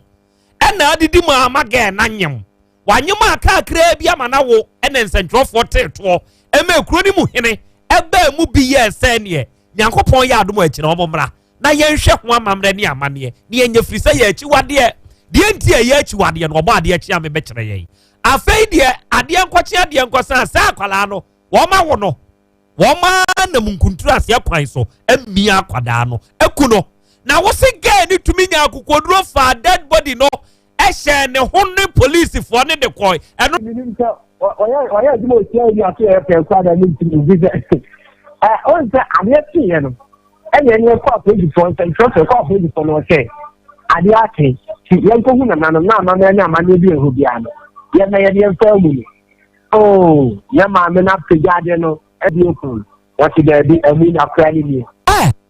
ena adidi mu amage na nyem wanyem aka akra bi amana wo ena nsentrofo teto ema ekuro ni mu hene eba mu bi ye sene nyankopon ya adom akira omo mra na yenhwe ho amamre ni amane ni enye frisa ye achi wade de enti ye achi wade no obo ade achi ame be kire ye afei de ade nkwache ade nkwasan sa akwala no woma wo no woma na munkuntura ase kwan so amia akwada no aku no na wo se gay ni tumi nya akokoduro fa dead body no ehye ne honne police fo ne de koy eno oya di mo ti e ya ke pe kwa da ni tumi bi on se ade ti ye no enye ni kwa page for central kwa page for no che ade ake ti yen ko hu na na ma nya ma ne bi ehu bia no ye na ye de fa mu ni oh ya ma me na pejade no e bi okun what dey be emi na kra ni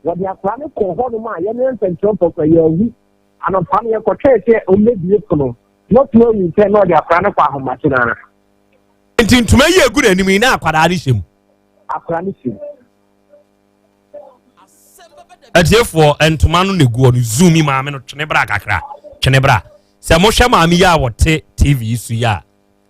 what dey akra ne ko ho no ma ye ne central for ye hu ano pam ye ko tete o me bi okun not knowing say no dey akra ne kwa ho ma ti na enti ntuma ye egu na anim na akwada ne hyem akra ne hyem atiefo entoma no neguo no zoom maame no twene bra kakra twene bra se mo hwe maame ya wote tv su ya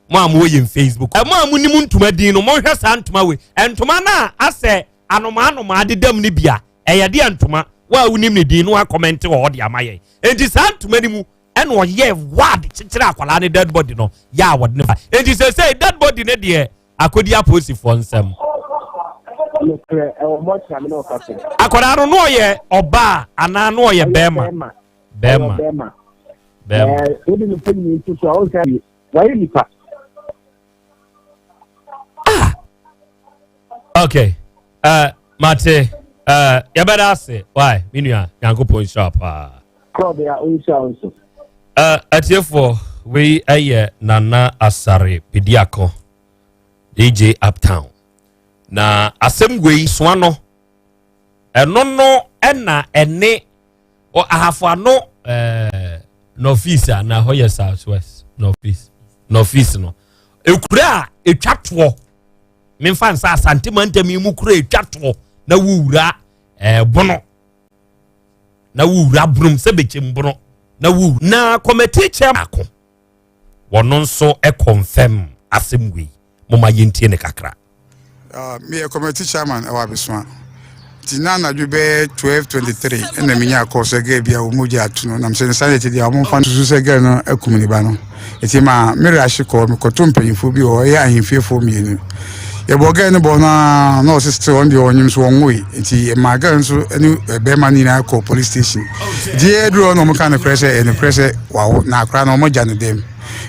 mo am ye Facebook mo am ni mu ntoma din no mo hwe sa ntoma we entoma na ase anoma adedam ni bia eye de ntoma wa unim ni din no a comment wo de amaye enti sa ntoma ni mu ene o ye wad chichira akwala ne dead body no ya wod ne fa enti say dead body ne de akodi aposi fo nsem akwara no ye oba ana no ye bema okay mate ya better say why minua yankopon shop Krobea unso atiefo we aye nana asare pediako DJ Uptown na asem gwei soano eno no ena ene o ahafo ano no office na hoye southwest no office no ekura etwato memfa nsa asante mantami mu kura etwato na wuura bono na wuura brum se bechem bono na wu na committee chairman ako wono nso confirm asem gwei moma yentie ne kakra me a committee chairman awabiswa tinana dube 1223 ena minya ko se ge bia umuja atuno na mse sanity dia mo fan su se ge no akumni ba no eti ma mere ahiko me koto mpanyifo bi o ya ahimfiefo mienu ye boga ne bona no sister on the onyim so onwe eti ma ga nso eni be mani na ko police station die dro no mo kan pressure wa na akra no mo jane dem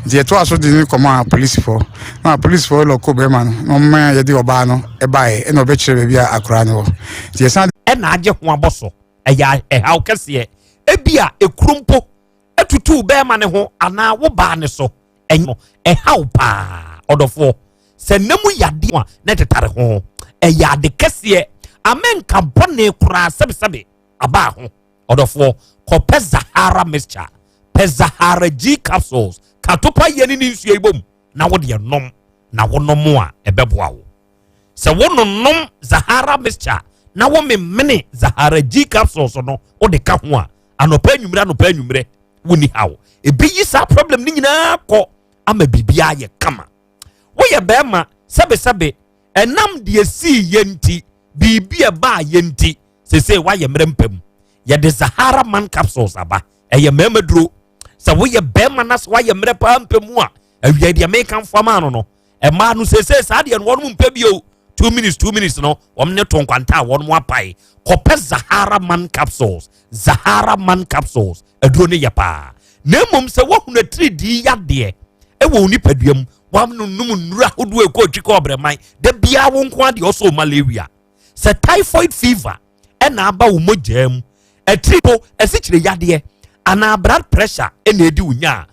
die to aso di koma police for loko be man no ma ye di oba no e bae e no be kire be bia akra no die san e na age ho aboso eya haw kese e bia ekrumpo etutu be man ho ana wo ba ne so enyo e haw pa odofo se nemu yade a na tetare ho eya de kese amenka bone kura sebe aba ho odofo ko Zahara mixture Zahara G capsules katopa yeni ni nsu ebom na wo de nom na wo nom a ebeboa wo se wo nom Zahara mixture na wo mene Zahara G capsules no wo de ka ho a anopa anwumre woni hawo ebi yi sa problem ni nyina ko ama bibia ye kama wo ye bema sebe enam de si yenti bibia ba yenti se wa ye mrempam ye de Zahara man capsules aba eye memedro sa wo ye bema na so ye mrepa mpemu a awia de American farmer no e ma no se sa de no won mpa bio 2 minutes no won ne to nkwanta won mo apai kope Zahara man capsules aduro ne yepa na mum se wo huna 3D yade e wo ni paduam wam no num nura hodo e ko twiko obreman da bia wo nko ade oso malaria se typhoid fever e na aba wo mogam e tripo e sikire yade ana blood pressure ena edi wunya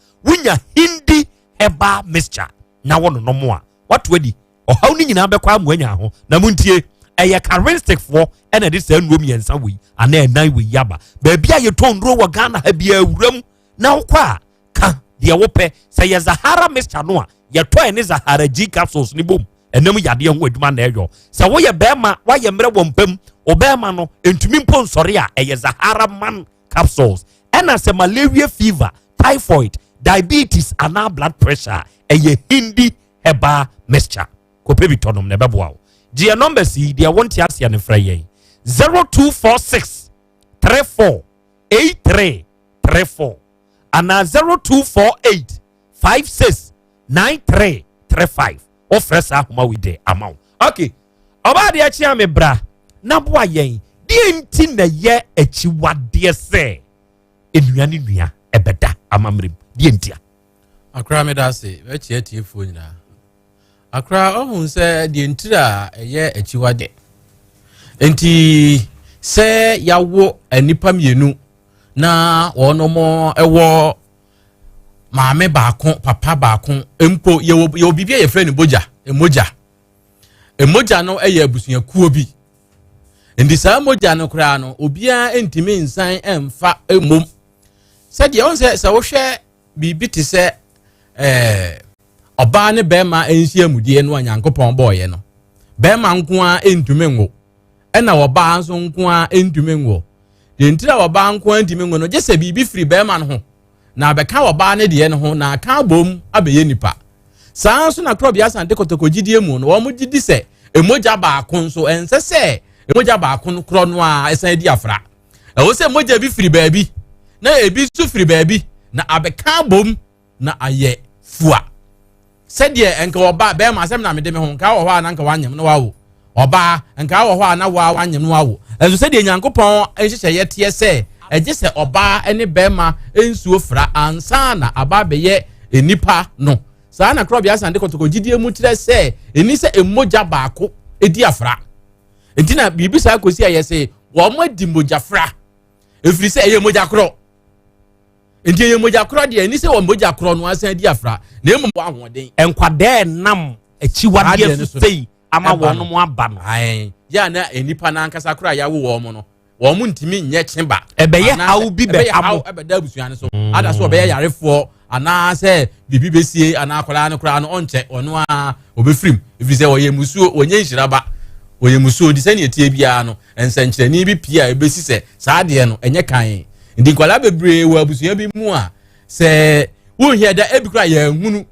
hindi herbal mixture na wono no mo a what wedi o haw ni nyina bekwa amwanya ho na muntie eye characteristic for ena de sa nnuom yensa wi ana enan wi yaba ba bia ye tondro wo Ghana ha bia awuram na wokwa ka de wo pe say ye Zahara mixture no a ye to ene Zahara G capsules ni bom enam yade ho aduma na eyo sa wo ye bema wa ye mre wo mpam o bema no entumi mpo nsore a eye Zahara man capsules ena se malaria fever typhoid diabetes and blood pressure eye hindi herbal mixture ko pebi tonom na beboa wo dia number si dia wonti asia ne fra yen 0246 34 83 34 and 0248 56 9335 offer sa homa we dey amount okay oba de achia me bra na boa yen de enti na ye achiwade se enuane nua ebeda amamrem de entia akra me da se we chie tiefo nyina akra ohun se de entira ye achiwade enti se yawo anipa mienu na wono mo ewo maame baako papa baako empo ye bibia ye frɛ ne emoja no eye abusua kuo bi ndi saa moja no kra no obia entimi nsan emfa emom sɛ de on sɛ wo hwɛ bibi te sɛ oba ne bema ensi amudie no anyankopɔn bɔɔye no bema nko a entumi ngo ɛna oba nso nko a entumi ngo de ntira oba nko a entumi ngo no gye sɛ bibi firi bema no ho na abɛka oba ne de no ho na aka bom abɛyɛ nipa saa nso na Krobea Asante kotokogidie mu no wɔn gidi sɛ emoja baako nso ɛnsɛ sɛ emoja baako no kro no a ɛsan di afra ɛwɔ sɛ emoja bi firi baabi na ebi nso firi baabi na abɛka bom na ayɛ fua sɛdeɛ enka oba bɛma asɛm na mede me ho nka wɔ hɔ a na nka wanyem no wawo oba nka wɔ hɔ a na wanyem no wawo ɛso sɛdeɛ nyankopɔn ɛhyehyɛ yɛ teɛ sɛ ɛgye sɛ oba ne bɛma ensuo fra ansa na aba bɛyɛ enipa no saa na Krobea Asante kotokogidie mu kyerɛ sɛ eni sɛ emoja baako edi afra enti na bibi saa kosi ayɛ sɛ wɔn adi moja fra efiri sɛ ɛyɛ moja koro enti ɛyɛ moja koro deɛ eni sɛ wɔn moja koro no asan di afra na emu ahoɔden enkwade nam achiwade so sei ama wɔn mo aba no ai ya na enipa na ankasa koro ya wo wɔn no wɔn mu ntimi nyɛ kyeba ɛbɛyɛ hawo bi bɛ amo ɛbɛda abusua ne so ada so ɔbɛyɛ yarefoɔ ana sɛ bibi besie ana akɔla no kora no ɔnkyɛ ɔno a obɛfirim efiri sɛ wɔyɛ musuo wɔnyɛ nhyiraba wɔyɛ musuo di sɛ ne etie bia no nsɛnkyerɛni bi pia ebesi sɛ saa deɛ no ɛnyɛ kan ndi nkɔla bebree wɔ abusua bi mu a sɛ wohia da ebi kora yɛ nhunu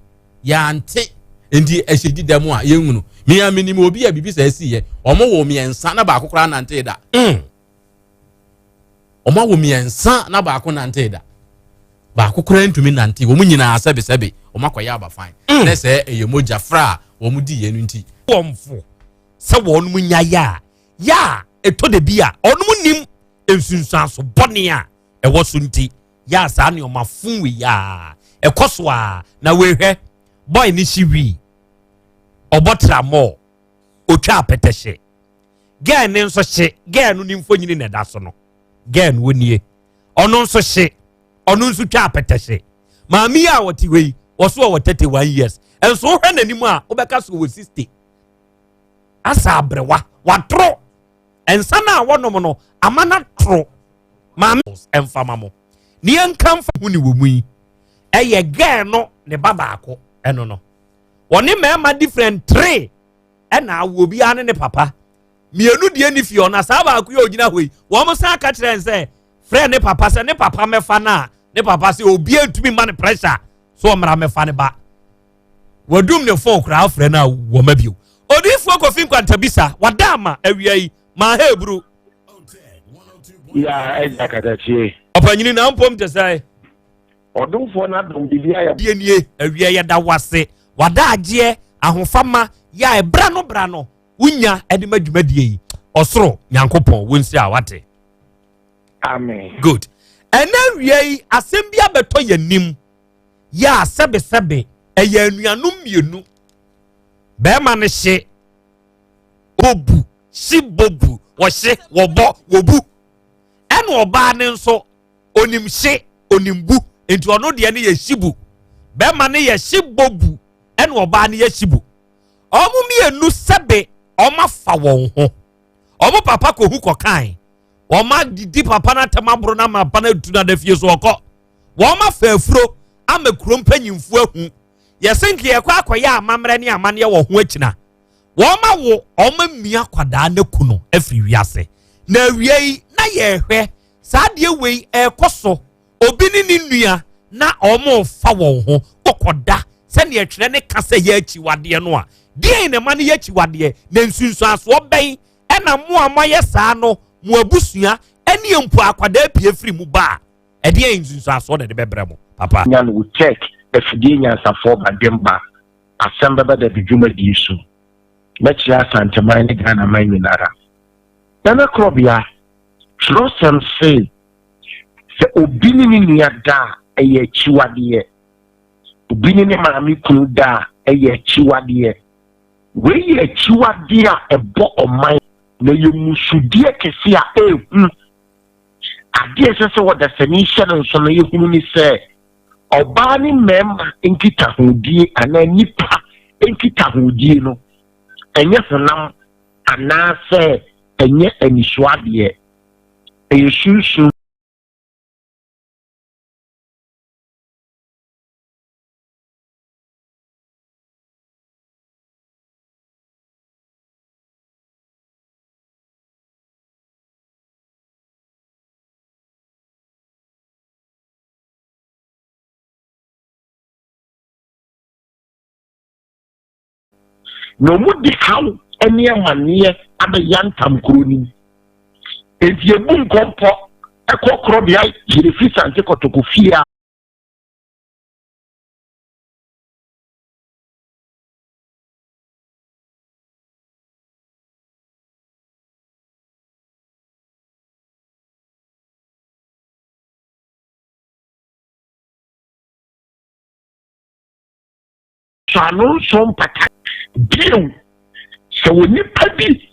yante ndi ɛhyɛdi da mu a yɛ nhunu mia minim obi a bibi sɛ asiye ɔmo wɔ miɛnsa na baako kora nante da ɔmo wɔ miɛnsa na baako nante da baako kora ntumi nante wɔn nyinaa sɛbesɛbe ɔmo akɔyɛ abafan na sɛ ɛyɛ moja fra wɔn di yɛ no nti wɔmfo sɛ wɔn mu nya ya eto de bi a ɔno nim ensunsuanso bɔne a ɛwɔ so nti ya saa ne ɔma fun we ya ɛkɔ so a na wehwɛ boy ni shiwi ɔbɔtra mo otwa apɛtɛhye girl ne nso hye girl no nimfo nyini na da so no girl no nie ɔno nso hye ɔno nso twa apɛtɛhye maami a wɔte wei wɔso wɔ 31 years enso hwɛ nanim a wobɛka so wɔ 60 asa abrewa watro ensa na wɔnom no amana tro maami emfama mo ne enkamfa hu ni wɔ mu yi ɛyɛ girl no ne baba akɔ ɛno no wɔne mɛma different 3 ɛna awo bi ane ne papa mienu die ni fie ona saa ba akɔ yɛ ogina hɔ yi wɔn san ka kyerɛ sɛ frɛ ne papa sɛ ne papa mɛfa na ne papa sɛ obi antumi ma ne pressure so ɔmra mɛfa ne ba wadum ne phone kra frɛ na wɔ ma bio odifuo kofi nkwanta bisa wadama awia yi ma hebru ya ɛgya katachie ɔpanyini na mpom te sɛ ɔdomfoɔ na dom bibia ya die nie awia yɛ da wase wada agye ahofama ya ebra no unya ɛde madwumadie yi ɔsoro nyankopɔn wonsi a wate amen good ɛna awia yi asɛm bi abɛtɔ yanim ya sɛbesɛbe ɛyɛ anuanom mienu bɛɛma ne hye bobu si bobu wɔhye wɔbɔ wɔbu ɛna ɔbaa ne nso onim hye onim bu enti ɔno deɛ ne yɛ hyibu bɛɛma ne yɛ hye bobu ɛna ɔbaa ne yɛ hyibu ɔmo mienu sɛbe ɔma fa wɔn ho ɔmo papa kohu kɔkan wɔma didi papa na temabro na ma pana tu na da fie so ɔkɔ wɔma fa afuro ama kurom panyimfo ahu yɛsenke yɛkɔ akɔyɛ amamrɛ ne amane wɔ ho akina wɔma wo ɔma mia kwadaa na kuno afiri wiase na awie yi na yɛhwɛ saa deɛ wei ɛkɔ so obi ne ne nua na ɔmo fa wɔn ho ɔkɔda sɛ ne yɛtwerɛ ne ka sɛ yɛ akyiwadeɛ no a deɛ ne ma ne yɛ akyiwadeɛ na nsunsuasoɔ bɛn ɛna mo a moayɛ saa no mo abusua ɛne mpo akwadaa pie firi mu ba ɛdeɛ nsunsuasoɔ na de bɛbrɛ mo papa nya no check afidie nyansafo bademba Asem Beba Dabi dwumadi so mechi Asante man ne Ghana man nyinara na Krobea trosem say se obini ni niada eye chiwade obini ni maami kunu da eye chiwade we ye chiwade a ebo oman na ye musudie kese a ade se wo da sani hye nso no ye hunu ni se oba ni mema enkita hodie ana nipa enkita hodie no enye sonam ana se enye aniswade eye shushu no mudi how any amanie abeyantam kroni enti ebu nkompo ekọ Krobea jirefisa nte kotokofia sanu som pata biu se woni padi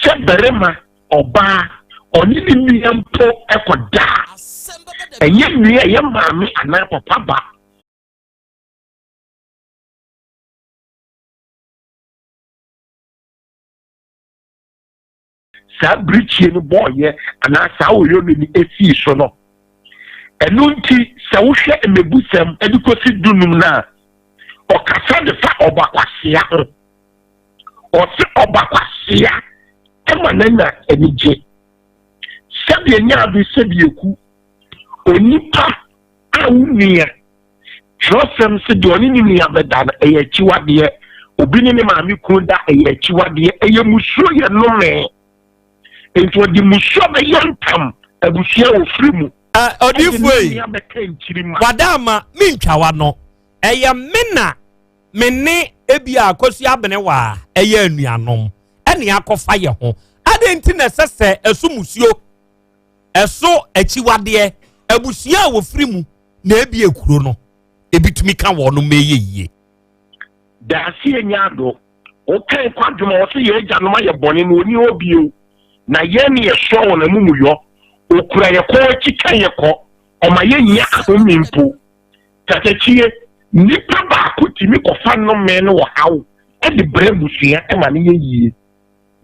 se berema oba oni ni miampo ekoda enye nua ye maami ana papa ba sa brichi no boye ana sa oyo ni efi so no enu nti se wo hwe emebusam edikosi dunum na okasa de fa obakwasia o se obakwasia emanana enije sebi enya bi sebi eku onipa awunia trosem se de oni ni abeda eye chiwade obi ni maami kunda eye chiwade eye musuo ye no me ento di musuo be yantam abusia ofrimu odifwe wadama mintwawa no eye mena menne ebia akosi abene wa eye anuanom ene akofa ye ho adenti na sese esumusuo eso achiwade abusia wofrimu na ebia ekuro no ebitumi ka wo no meyeye da si enyado o kan kwadwuma o se ye gyanoma ye bone no oni obio na ye ne ye so na mumuyo okura ye ko chika ye ko o ma ye nya ahomimpo tatachie nipa ba kutimi ko fa no me no wa hawo e de brebusia e ma ne ye yie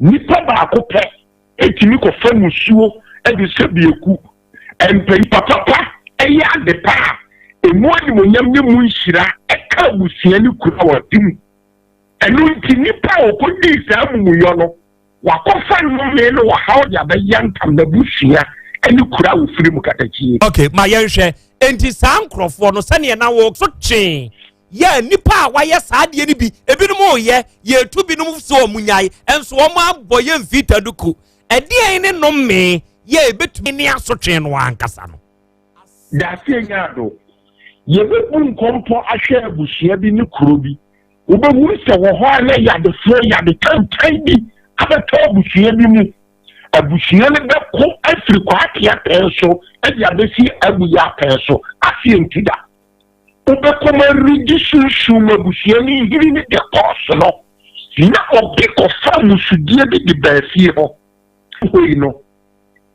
nipa ba ko pe etimi ko fa musuo e de sebieku empe papa e ya de pa emu ani monyam ne mu nhira e ka busia ni kura wa tim enu nti nipa okodi sa mumuyo no wakofa no me no wa hawo ya be yantam na busia eni kura wo firi mu katachie okay ma yenhwe enti saa nkrofo no sene na wo so twen ya nipa wa ye saa de ni bi ebinum o ye tu binum so omunyai enso o ma boye mfita duku ede ne no me ye ebetumi ne aso twen no ankasa no da fianyado ye be bun kompo ahwe abusia bi ni kuro bi wo be wu se wo ho na ya de fo ya de tantan bi abeto abusia bi mu abusia ne be ko afiri kwa atia penso e ya be si abuya penso afi entida ube kuma rigisu shuma abusia ni hiri ni de koso no na obi ko fa musudie bi de baafi ho hoyi no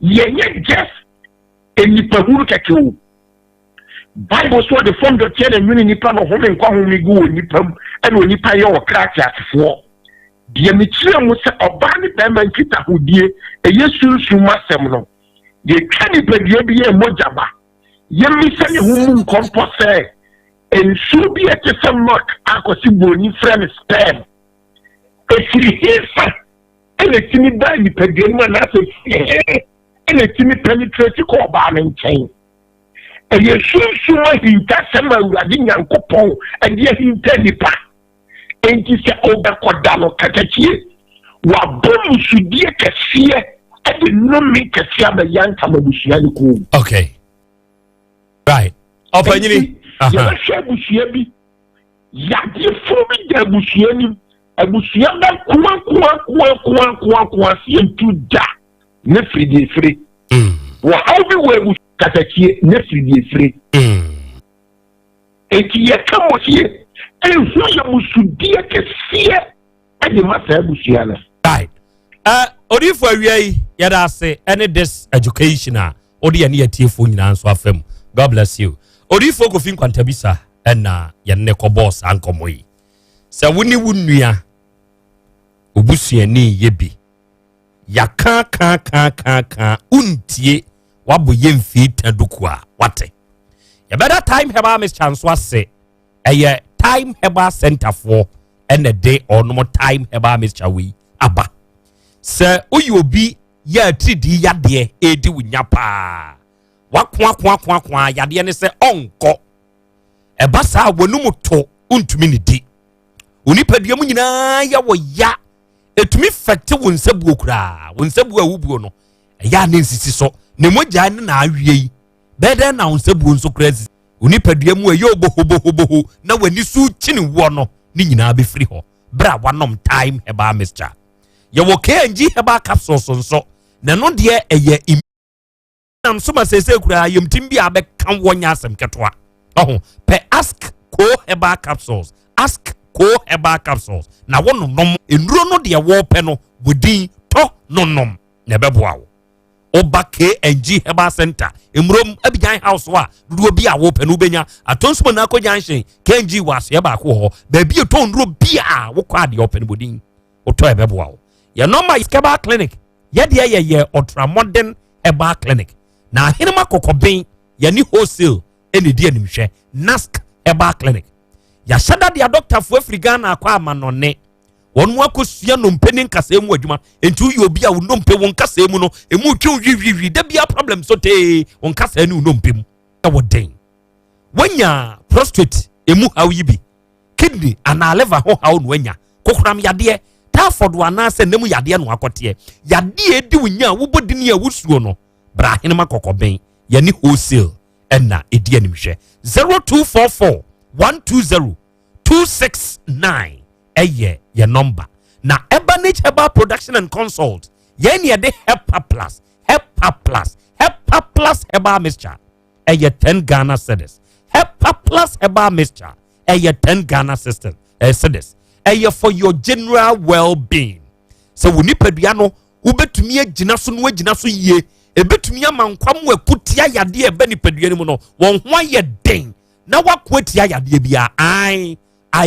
yenye just enipa huru kake o Bible so the form the chair and nipa no home nkwa home go nipa and nipa ye o crack asfo de metire mu se oba ni be man kita hodie e yesu masem no de twani pedie bi ye mojaba ye mi se ne hu nkompo se ensu bi etese mark akosi boni friend stem esiri hisa ele timi da ni pedie mu na se ele timi penetrate ko ba na nchen e yesu hinta sema urade nyankopon e de hinta nipa enti se obekoda no kakachie wa bomu sudie kese e de nomi kese abayanka mabusua ni ko okay right opanyini yɛbɛhwɛ abusua bi yadefoɔ bi da abusua nim abusua bɛ koa se yɛntu da ne firidie firi wɔhaw bi wɔ abusua katakyie ne firidie firi enti yɛka mo hie ɛnhu yɛ musudeɛ kɛseɛ ɛde ma saa abusua no Odifo awia yi yɛda ase ɛne this education a odi yɛ ne yɛtiefo nyinaa nso afam. God bless you. Odifo Kofi Nkwantabisa ɛna yɛne kɔ boss ankɔmɔ yi. Sɛ woni wunua obusuani yɛ bi. Yaka ka untie wabo yɛmfi taduku a wate. Yɛbɛda time heba Miss Chanso ase ɛyɛ time heba center for ɛna day ɔnom time heba Miss Chawi aba. Sɛ oyi obi yɛ atidi yadeɛ edi wunya paa wakwa yadeɛ ne sɛ ɔnkɔ ɛba saa wɔnum to untumi ne di onipadua mu nyinaa yɛ wɔ ya etumi fɛte wo nsabuo kura wo nsabuo awubuo no ɛyɛ ne nsisi so ne mogya ne na awie yi bɛdɛ na wo nsabuo nso kura zi onipadua mu ɛyɛ oboho na wani so kyini wo no ne nyinaa bɛfiri hɔ bra wanom time heba mixture yɛwɔ KNG heba capsules nso na no deɛ ɛyɛ nam so ma sese kura yɛmtim bi abɛka wɔnya asɛm ketoa pe ask ko heba capsules na wonom enduro no deɛ wɔpɛ no bodin to nonom na ɛbɛboa wo oba KNG heba center emrom Abidjan house wa dudo bi a wɔpɛ no benya atonsum na akɔ junction KNG was ye ba ko hɔ ba bi to nduro bi a wokɔ ade wɔpɛ no bodin wotɔ ɛbɛboa wo yɛ normal is Heba clinic yɛ deɛ yɛ ultra modern Heba clinic na hinema kokɔben yɛ ni wholesale ɛne di animhwɛ nask Heba clinic ya shada dia doctor fo Africa na akɔ amanone wɔn mu akɔsua no mpeni nkasa mu adwuma entu yɛ obi a wo nompe wo nkasa mu no emu twe wiwi da bia problem so te wo nkasa ne wo nompe mu ɛwɔ den wanya prostate emu haw yi bi kidney ana liver ho haw no wanya kokoram yadeɛ Taford wana se nemu yadeɛ no akote yadeɛ di wunya wobodini a wusuo no bra henema kokɔben yɛ ni wholesale ɛna edi animhwɛ 0244 120 269 ɛyɛ yɛ number na Ebanage Heba production and consult yɛ ne yɛde Hepa plus Heba mixture ɛyɛ 10 Ghana cedis Hepa plus Heba mixture ɛyɛ 10 Ghana cedis for your general well-being. So when you pedua no, ubetumi agina so no agina so ye. Ebetumi amankwam akutia yade e bani pedua ni no. Won ho ye den. Na wakwatia yade bia. I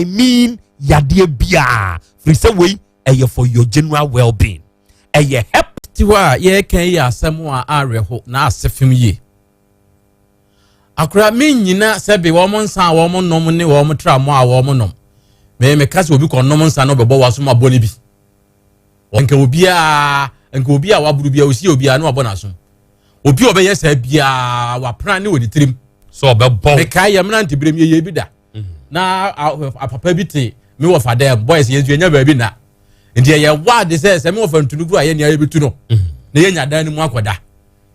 mean yade bia. Free say we for your general well-being. Hep wa ye kan ye asem a areho na asefim ye. Akura me nyina sebe wo mo nsa wo mo nom ne wo mo tra mo a wo mo nom. Me kasi obi kon nom nsa no bebo waso ma boni bi onke obi a waburu bia osi obi a no abona so obi obeye sa bia wa plan ne wodi trim so obebo me kai yam na ntibrem ye bi da na papa bi te me wo fa dem boys ye nya ba bi na ndi ye wa de se me wo fa ntunu gru a ye nya bi tu no na ye nya dan ni mu akoda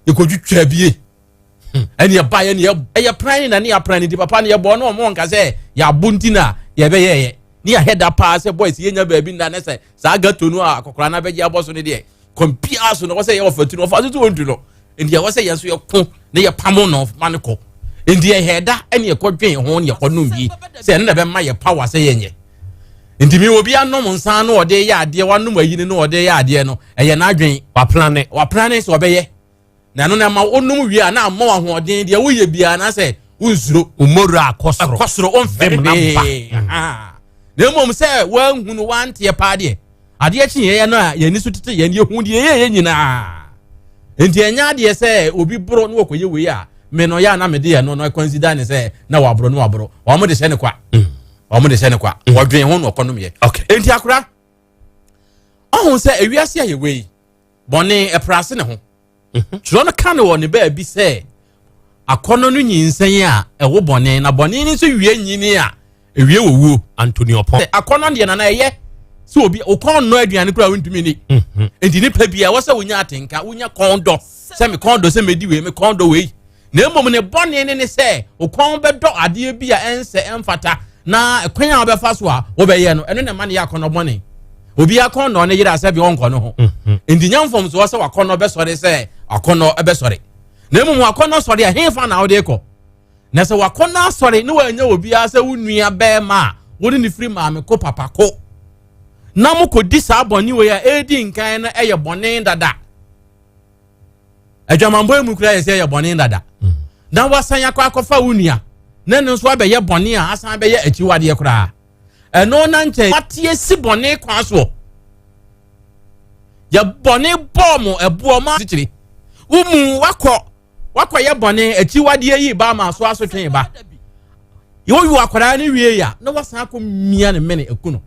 ye kodwutwa bie eni ba ye ne ye plan na ne ya plan di papa ne ye bo no mo nka se ya buntina ye be ye ni a head up pass boys ye nya ba bi na ne se sa gato no a kokora na be je aboso ne de kompia so no wo se ye ofatu no fa so wontu no ndi wo se ye so ye ko ne ye pamo no maniko ndi ye heda ene ye kodwen ho ne ye kono bi se ne be ma ye power se ye nye ndi mi obi anom nsa no ode ye ade wanom ayini no ode ye ade no eye na adwen wa plane so be ye na no na ma onum wi a na ma wa hoden de wo ye bia na se unzuro umoru akosoro onfem namba na mom se wan hunu wante pa de ade chi ye no a ye ni so tete ye ni hu de ye nyina enti enya de se obi bro no koye we a me no ya na me de ye no consider ne se na wabro no wabro o mo de se ne kwa wadwen ho no konom ye enti akura ohun se ewiase aye we bone eprase ne ho chiro no kan wo ne ba bi se akono no nyinsen a ewo bone na bone ni so wie nyini a ewie wowu Antonio Pon akono de na ye so obi okon no aduane kura wontumi ni enti ni pa bia wo se wonya atenka wonya kondo se me kondo se medi we me kondo we na mmom ne bɔne ne sɛ okɔn bɛdɔ adeɛ bi a ɛnsɛ ɛmfata na kwan a wobɛfa so a wobɛyɛ no ɛno ne ma ne yɛ akɔnɔ bɔne obi akɔnɔ ne yere asɛ bi ɔnkɔ no ho nti nyamfom so sɛ wakɔnɔ bɛsɔre sɛ akɔnɔ bɛsɔre na mmom wakɔnɔ sɔre a hefa na wode kɔ na sɛ wakɔnɔ asɔre ne wanya obi asɛ wo nua bɛɛma a wode ne firi maame ko papa ko na mo kɔdi saa bɔne wei a ɛdi nkan no ɛyɛ bɔne dada adwamanbɔ mu kura yɛ sɛ ɛyɛ bɔne dada na wasan akɔfa wo nua na no nso abɛyɛ bɔne a asan bɛyɛ akyiwadeɛ koraa ɛno na nkyɛn watie si bɔne kwan so yɛ bɔne bɔɔ mo ɛboɔ ma sikyiri womu wakɔ yɛ bɔne akyiwadeɛ yi ba ma so aso twɛn ba yɛwɔ akwadaa ne wie ya na wasan akɔ mmia ne mene aku no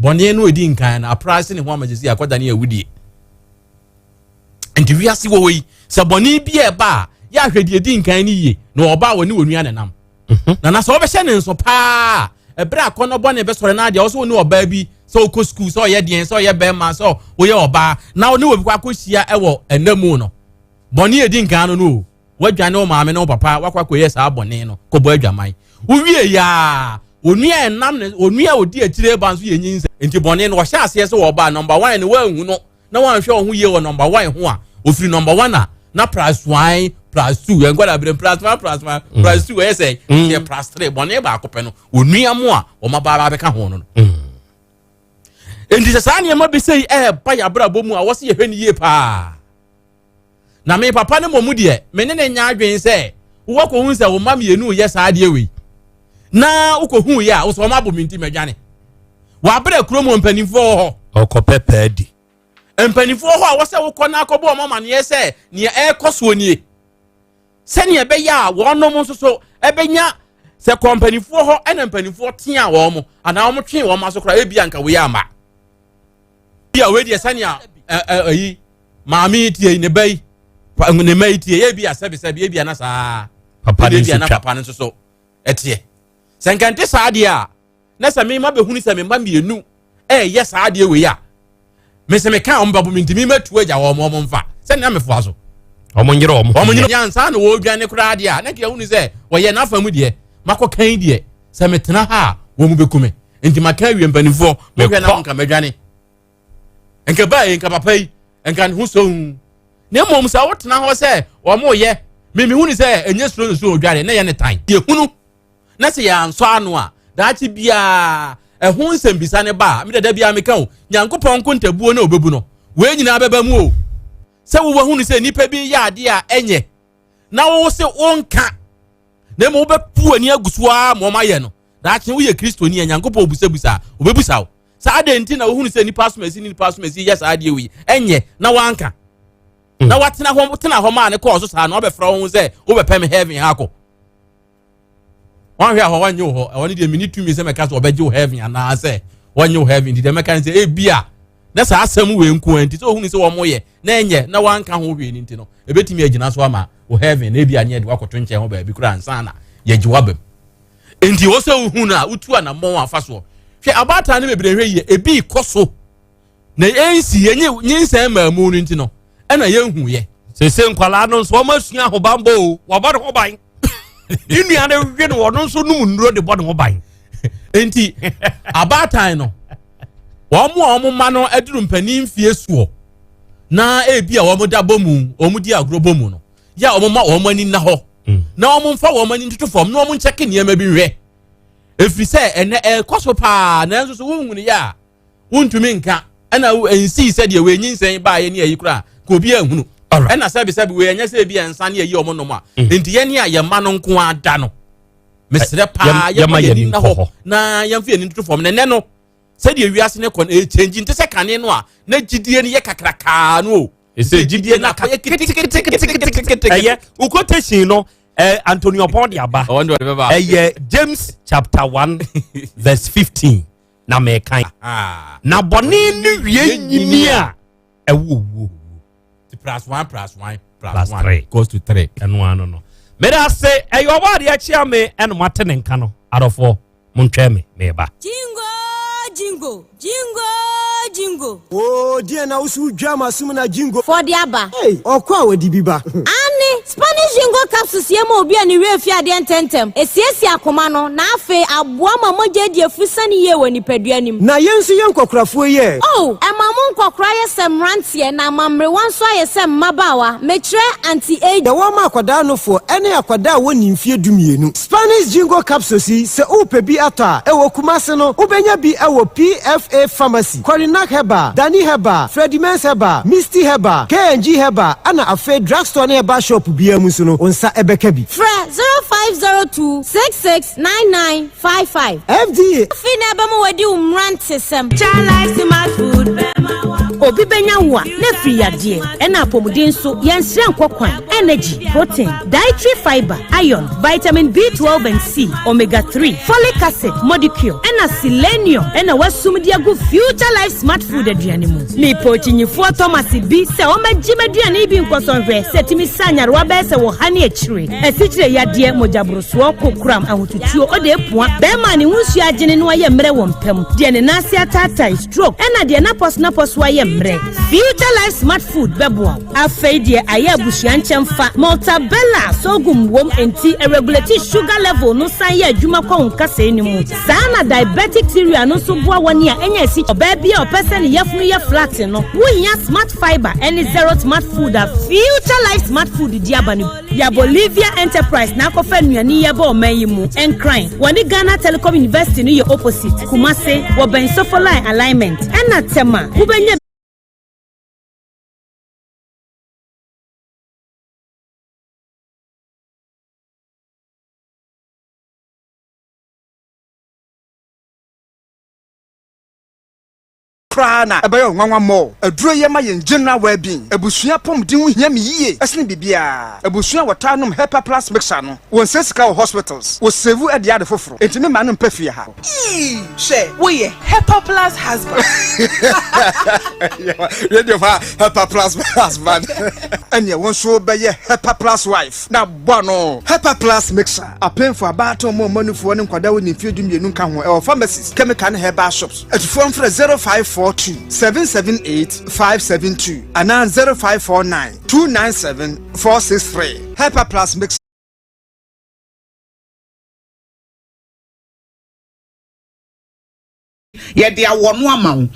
bɔne no edi nkan na aprase ne ho amagye akɔda ne awudie nti wiase wɔ yi sɛ bɔne bi ɛba yɛ ahwɛdeɛ di nkan ne yie na ɔba wɔ ne wɔ nua ne nam na sɛ wɔbɛhyɛ ne nso paa ɛbrɛ akɔnɔ bɔne bɛsɔre na adeɛ ɔsɛ wo ne ɔbaa bi sɛ wokɔ skul sɛ ɔyɛ deɛn sɛ ɔyɛ bɛrima sɛ woyɛ ɔbaa na wo ne wɔ bi kɔ akɔhyia ɛwɔ ɛnamu no bɔne edi nkan no no wadwane wo maame ne wo papa wakɔ akɔyɛ saa bɔne no kɔbɔ adwaman wowie yaa onua ɛnam ne onua odi akyire ba nso yɛ nyinsa nti bɔne no wɔhyɛ aseɛ sɛ wɔba number 1 ne wanhu no na wanhwɛ wo ho yie wɔ number 1 ho a ofiri number 1 a na plus 1 plus 2 yɛn gwada bere plus 1 plus 1 plus 2 ɛyɛ sɛ yɛ plus 3 bɔne ba akɔpɛ no onua mo a wɔma ba bɛka ho no nti sɛ saa nneɛma bi sɛ ɛba yɛ abrabɔ mu a wɔse yɛhwɛ ne yie paa na me papa ne mɔmu deɛ me ne nya adwen sɛ wokɔhu sɛ wo ma mmienu yɛ saa deɛ wei na wokɔhu yɛ a wo sɛ ɔma abɔ minti madwane wabrɛ kurom mpanimfoɔ hɔ ɔkɔpɛ pɛɛdi mpanimfoɔ hɔ a wɔsɛ wokɔ na akɔbɔ ɔma maneɛ sɛ nea ɛkɔ soɔ nie sɛnea ɛbɛyɛ a wɔnom nso so ɛbɛnya sɛ kɔ mpanimfoɔ hɔ ɛna mpanimfoɔ tea wɔn mo anaa wɔn twe wɔn aso koraa ebi anka wɔyɛ ama bia wei deɛ sɛnea ɛyi maame tie ne bɛyi ne mɛ tie yɛ bi asɛbisɛbi ebi ana saa papa ne nso papa ne nso so ɛteɛ sɛ nkante saa deɛ a na sɛ me ma bɛhunu sɛ me ma mmienu ɛyɛ saa deɛ wei a me sɛ me ka ɔmo babo me ntimi matu agya wɔn mfa sɛ nea mefoa so ɔmo nyere yansa na wɔdwane koraa deɛ a na kɛ hunu sɛ wɔyɛ n'afa mu deɛ makɔ kan deɛ sɛ metena ha a wɔn mu bɛkume nti maka awie mpanimfoɔ mehwɛ na nka madwane nka baa nka papa yi nka ne ho so na mmom sɛ wotena hɔ sɛ wɔn yɛ mehunu sɛ ɛnyɛ suro nso odware na yɛ ne tan deɛ hunu na sɛ yɛ ansɔ ano a daakye biaa ɛho nsɛm bisa ne ba me dada biaa meka wo nyankopɔn nko ntabuo na obɛbu no wei nyinaa bɛba mu o sɛ wowahunu sɛ nnipa bi yɛ adeɛ a ɛnyɛ na wo se wonka na mmom wobɛpu ani agu so a ma ɔma yɛ no daakye woyɛ kristoni a nyankopɔn obusabusa obɛbusa wo saa de nti na wohunu sɛ nnipa asomasi yɛ saa adeɛ wei ɛnyɛ na wanka na watena hɔ maa ne kɔɔ so saa na wabɛfrɛ wo ho sɛ wobɛpɛ me heaven ha akɔ wɔn hwɛ a wɔnyɛ wo hɔ ɛwɔ ne deɛ mini tumi sɛ mɛka sɛ ɔbɛgye wo heaven anaasɛ wɔnyɛ wo heaven deɛ mɛka ne sɛ ebia na saa asɛm wei nko nti sɛ ohunu sɛ wɔn yɛ na ɛnyɛ na wanka ho hwee ne nti no ebetumi agyina so ama wo heaven na ebia ne yɛ de wakɔto nkyɛn ho baabi kora ansa na yɛgye wabam nti wo sɛ ohunu a wotu anammɔn afa soɔ hwɛ abaatan ne bebree hwɛ yie ebi kɔ so na ɛnsi yɛnyɛ nyinsɛn maamu no nti no ɛna yɛnhu yɛ sese nkwalaa no nso wɔn asua ahobanbɔ o wɔbɔ ne ho ban inua ne hwɛ no wɔn nso num nnuro de bɔ ne ho ban nti abaatan no wɔn ma no aduru mpanin fie soɔ na ebi a wɔn da bɔ mu wɔn di agorɔ bɔ mu no yɛ a wɔn ma wɔn ani na hɔ na wɔn mfa wɔn ani ntutu fam na wɔn nkyɛke nneɛma bi hwɛ efiri sɛ ɛnɛ ɛkɔ so paa na nso so wɔn hunu yɛ a wɔntumi nka ɛna nsi sɛ deɛ wɔn enyi nsɛn baa yɛ ne ayi koraa ka obi ehunu ɛna sɛbi wɔn ɛnyɛ sɛ ebi nsa ne ayi wɔn nom a nti yɛn ne a yɛn ma no nko ada no mesrɛ paa yɛn ma yɛn na hɔ na yɛn fi yɛn ntutu fam na ɛnɛ no sɛdeɛ wiase ne kɔ no change nte sɛ kane no a na gyidie no yɛ kakrakaa no o ɛsɛ gyidie no akayɛ ketekete ɛyɛ wo quotation no Antonio Paul de aba ɛyɛ James chapter 1 verse 15 na mekan na bɔne ne wie nyini a ɛwo plus 1 plus 1 plus 1 goes to 3 ɛno ano no mede ase ɛyɛ ɔbɔ adeɛ kyea me ɛno mate ne nka no adɔfoɔ montwɛ me meba jingo jingo jingo jingo. Oh, dear, now so drama sumina jingo. For the aba. Hey, okwa we dibiba. Ani Spanish jingo capsules yemo obi ani refia de tentem. Esiesi akoma no na afe aboa mamoje de afusani ye woni paduanim. Na yensu yenkokrafo ye. Oh, emamu nkokra ye semrantie na mamre wanso ye sem mabawa. Metre anti-age. Da wama akwada no fo ene akwada woni mfie dumienu. Spanish jingo capsules se upebi ata ewo kumase no ubenya bi ewo PFA pharmacy. Korinak heba, Dani heba, Freddy Mens heba, Misty heba, KNG heba, ana afe drugstore ne heba shop biya musu no onsa ebeke Fra 0502669955. FDA. Fina eba mo wedi umrante sem. Chalice smart food. Obi benya wa na free yade ena apomuden so yenhre nkokwan energy protein dietary fiber iron vitamin B12 and C omega 3 folic acid molecule ena selenium ena wasum dia go future life smart food aduane mu me pochinyifo Thomas bi se o magime aduane bi nkosonhwe setimi sanyare wa be se wo hane akire asichire yade mojabroso kokram ahotutuo o de epua be ma ne hunsu agene no ye mre wo mpam de ne nase atata stroke ena de na pos wa ye mre future life smart food bebo afeidie ayabushia nchemfa multabella sogum wom enti regulate sugar level no san ye adwuma kwa nkasa enimu sana diabetic cereal no so boa woni a enya si oba bia opesen yefunu ye flat no wonya smart fiber any zero smart food a future life smart food diabani ya Bolivia enterprise na kofa nuani ye ba o mayimu encrine woni Ghana Telecom University no ye opposite Kumase wo ben sofoline alignment ena tema ubenya Prana abayo nwanwa mo aduro ye ma ye general well-being ebusua pomden hu hia me yie asene bibia ebusua watanum Hepa Plus mixer no won sesika hospitals wo save e dia de foforo entime ma no mpafie ha she wo ye Hepa Plus husband radio fa Hepa Plus husband anya won so be ye Hepa Plus wife na bono Hepa Plus mixer apen for abato mo manufo ne nkwada woni mfiedumienu nka ho e pharmacies chemical herbal shops atufo mfre 0542-778-572 and now 0549-297-463. Hepa Plus mix. Dia wonu amaw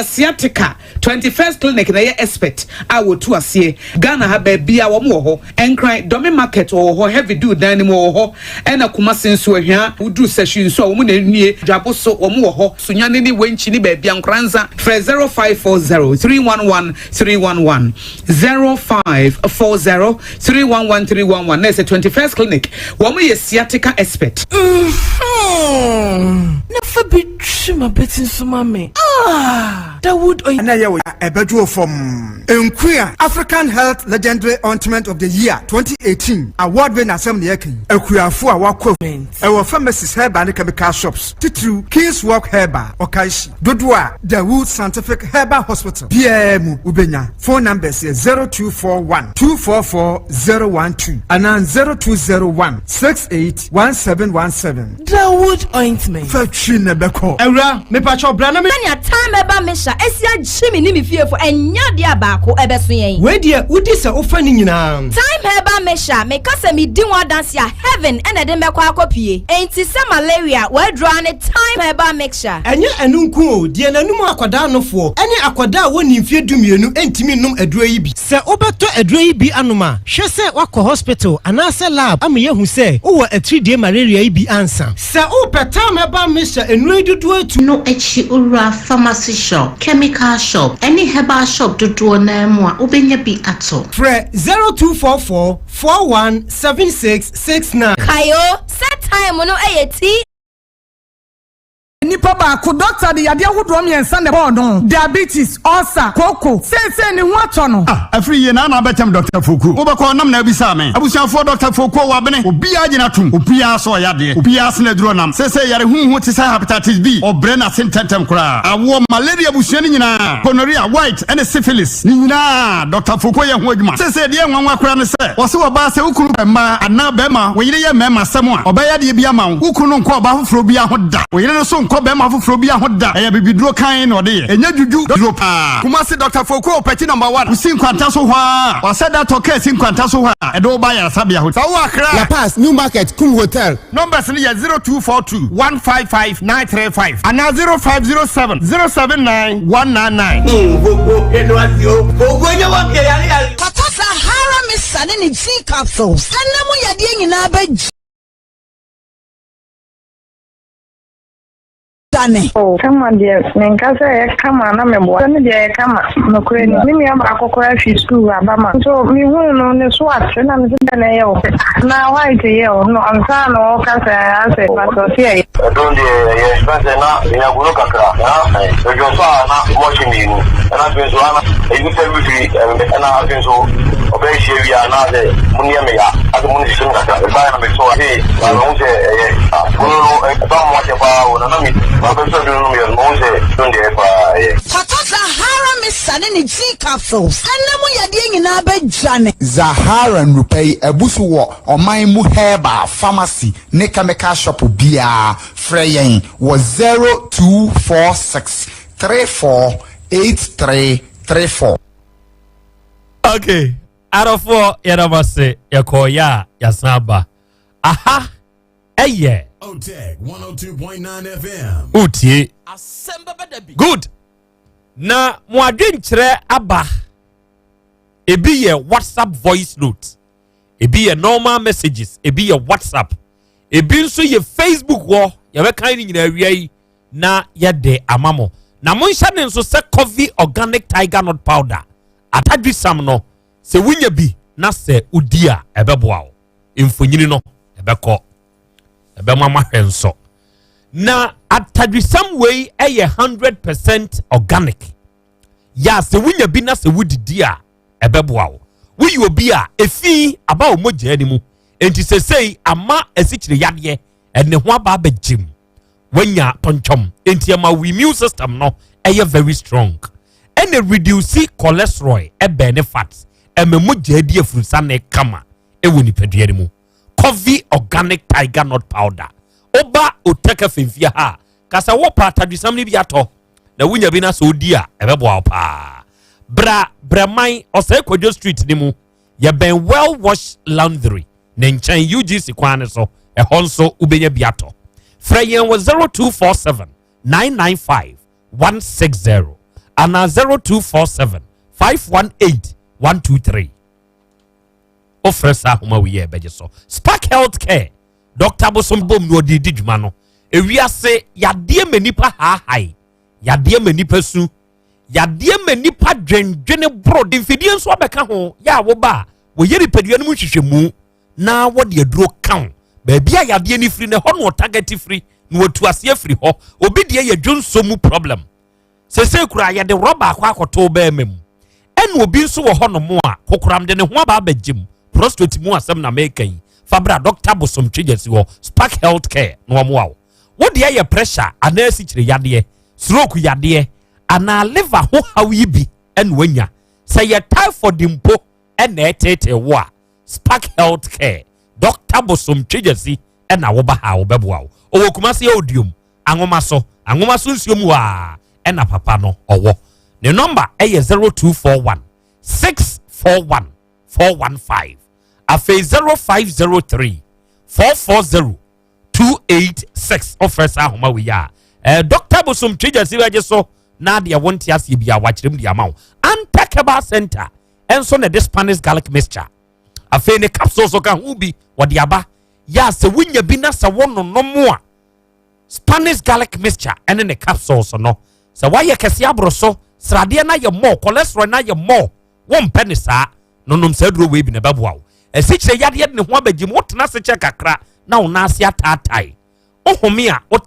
sciatica 21st clinic na ye expert awo tu ase Ghana ha ba bia wo mo ho enkran domi market wo ho heavy do dan mo ho ena kuma senso ahia udu session so wo na nue dwaboso wo mo ho sunyane ni wenchi ni ba bia nkranza 0540-311-311 0540-311-311 na 21st clinic wo mo ye sciatica expert na fabi shima betin sumame that would Ebeduo from Enquia African Health Legendary Ointment of the Year 2018 award winner Asem Beba Ekuafo awakọ ewo pharmacies herbal and chemical shops titru King's Walk Herbal Okaishi Dodua The Wood Scientific Herbal Hospital BM Ubenya phone numbers 0241-244-012 and 0201-681717 the wood ointment Fetchine beko Ewra me pacho brana me anya time eba mesha esia jimi ni mi fiefo enya dia baako ebeso yen we dia udi se ofa ni nyina time eba mesha me kasa mi din wa dance ya heaven ene de mekwa akopie enti se malaria we draw ne time eba mesha enye enunku o die nanum akwada nofo ene akwada woni mfie dumienu entimi num aduro yi bi se obeto aduro yi bi anoma hwe se wakọ hospital anase lab am ye hu se wo a 3-day malaria yi bi ansa se o peta meba mesha enu dudu atu no echi ura pharmacy shop chemical shop any herbal shop dodo na mu a obenya bi ato fre 0244-417669 kayo set time no eyeti nipa ba ko doctor de yade ahodo miensa ne board no diabetes ulcer koko sense ni ho ato no afri ye na na betem Dr. Foku wo be ko nam na bisa me abusiafo Dr. Foku wa bene obi agina tum obi aso yade obi asne duro nam sese yare hu tisa hepatitis B obre na sententem kura awo malaria abusiani nyina gonorrhea white and syphilis ni nyina Dr. Foku ye ho adwuma sese de nwanwa kura ne se wo se wo ba se ukuru bemma ana bemma wo yire ye mema semo a obeyade bi ama wo ukuru nko ba hofro bi ahoda wo yire no so nkɔ bɛma foforɔ bi ahoda ɛyɛ bibiduro kan na ɔde yɛ ɛnyɛ juju duro paa Kumasi Dr. Foko pɛti number 1 usi nkwanta so hɔ a wasɛda tɔka si nkwanta so hɔ a ɛde wo ba yaresabea ho sa wo akra La Paz New Market Kum Hotel numbers no yɛ 0242 155 935 and 0507 079 199 Papa Sahara Miss Sanini Tea Capsules. Sanamu Yadi in Abe. Oh, come on, dear. Menkasa, come on, I'm a boy. Come on, no crazy. Me, I'm a cocoa fish school, Abama. So, me won't know the swatch, and I'm sitting there. Now, why to you? No, I'm saying, no, I said, but okay. Don't you express enough in a good craft? So, you're not watching you, and I've been so you tell me, and I've been so obey you are not the Munyamia, as the Munishan, the Bible, so I don't say, don't watch about Zahara Rupei Ebusuwo or my Muheba Pharmacy Nekameka Shop Bia Freyen was 0246 348334. Okay, out of 4 Yaramase Yakoya Yasaba. Aha, yeah. OTEC 102.9 FM. Utie. Asem Beba Dabi. Good. Na mwadin chere aba. Ebi ye WhatsApp voice note. Ebi ye normal messages. Ebi ye WhatsApp. Ebi nso ye Facebook wo. Ya we kan ni nyina wiai na ye de amamo. Na monsha ne nso se coffee organic tiger nut powder. Atadwi sam no. Se wunya bi na se udia ebeboa wo. Mfonyini no ebekọ. Ebemama henso. Na atadwisam way eye 100% organic. Ya se wunya bi na se wudidi a ebeboa wo. Wi obi a efi aba omogye ani mu. Enti sesei ama esikyire yade ene ho aba abegim. Wanya tonchom. Enti ama we immune system no eye very strong. Ene reduce cholesterol ebe ne fat. Eme mogye adi afurisa na kama ewo nipadua ni mu. Coffee organic tiger nut powder. Oba oteka femfia ha. Kasa wo pa tadwisam ni biato. Na wunya bi na so dia ebeboa pa. Bramai ose Kwadwo Street ni mu. Ye ben well washed laundry. Ne nchen UGC kwane so. E honso ubenya biato. Freyen was 0247 995 160 and 0247 518 123. Ofresa homa wiye beje so. Spark Healthcare. Dr. Bosom bom no di djuma no. Ewiase yade manipa ha hai. Yade manipa su. Yade manipa dwendwene bro. Infidie nso abeka ho ya wo ba. Wo yeri padua no mu hwehwemu na wo de aduro kan. Ba bia yade ni free ne ho no target free no watu ase free ho. Obi de ye dwonso mu problem. Sese kura yade rubber akwa akoto ba mem. En obi nso wo ho no mo a kokuram de ne ho aba abegim. Prostate mu asem na mekan. Fabra Dr. Bosom Chigesi wo Spark Healthcare no amoa. Wo de ye pressure anasi kire yade, stroke yade, ana liver ho hawi bi en wanya. Say ye typhoid mpo en etete wo a Spark Healthcare. Dr. Bosom Chigesi en a wo ba ha wo beboa. Owo Kumasi odium, angoma so nsiom wa en a papa no owo. The number eye 0241 641 415. Afe 0503 440 286. Officer homa we ya. Dr. Bosom Chigesi waje so na dia wonti ase bia wachirem dia mawo. Antakeba center enso na this Spanish garlic mixture. Afe ne capsules so ka hu bi wode aba. Ya se wunya bi na se wono no mo a. Spanish garlic mixture ene ne capsules no. Se waye kese abroso srade na ye more cholesterol na ye more. Won pene saa nonom sa duro we bi na baboa. Esikyire yade ne ho abagim wotena se che kakra na wona ase atatai. Ohome a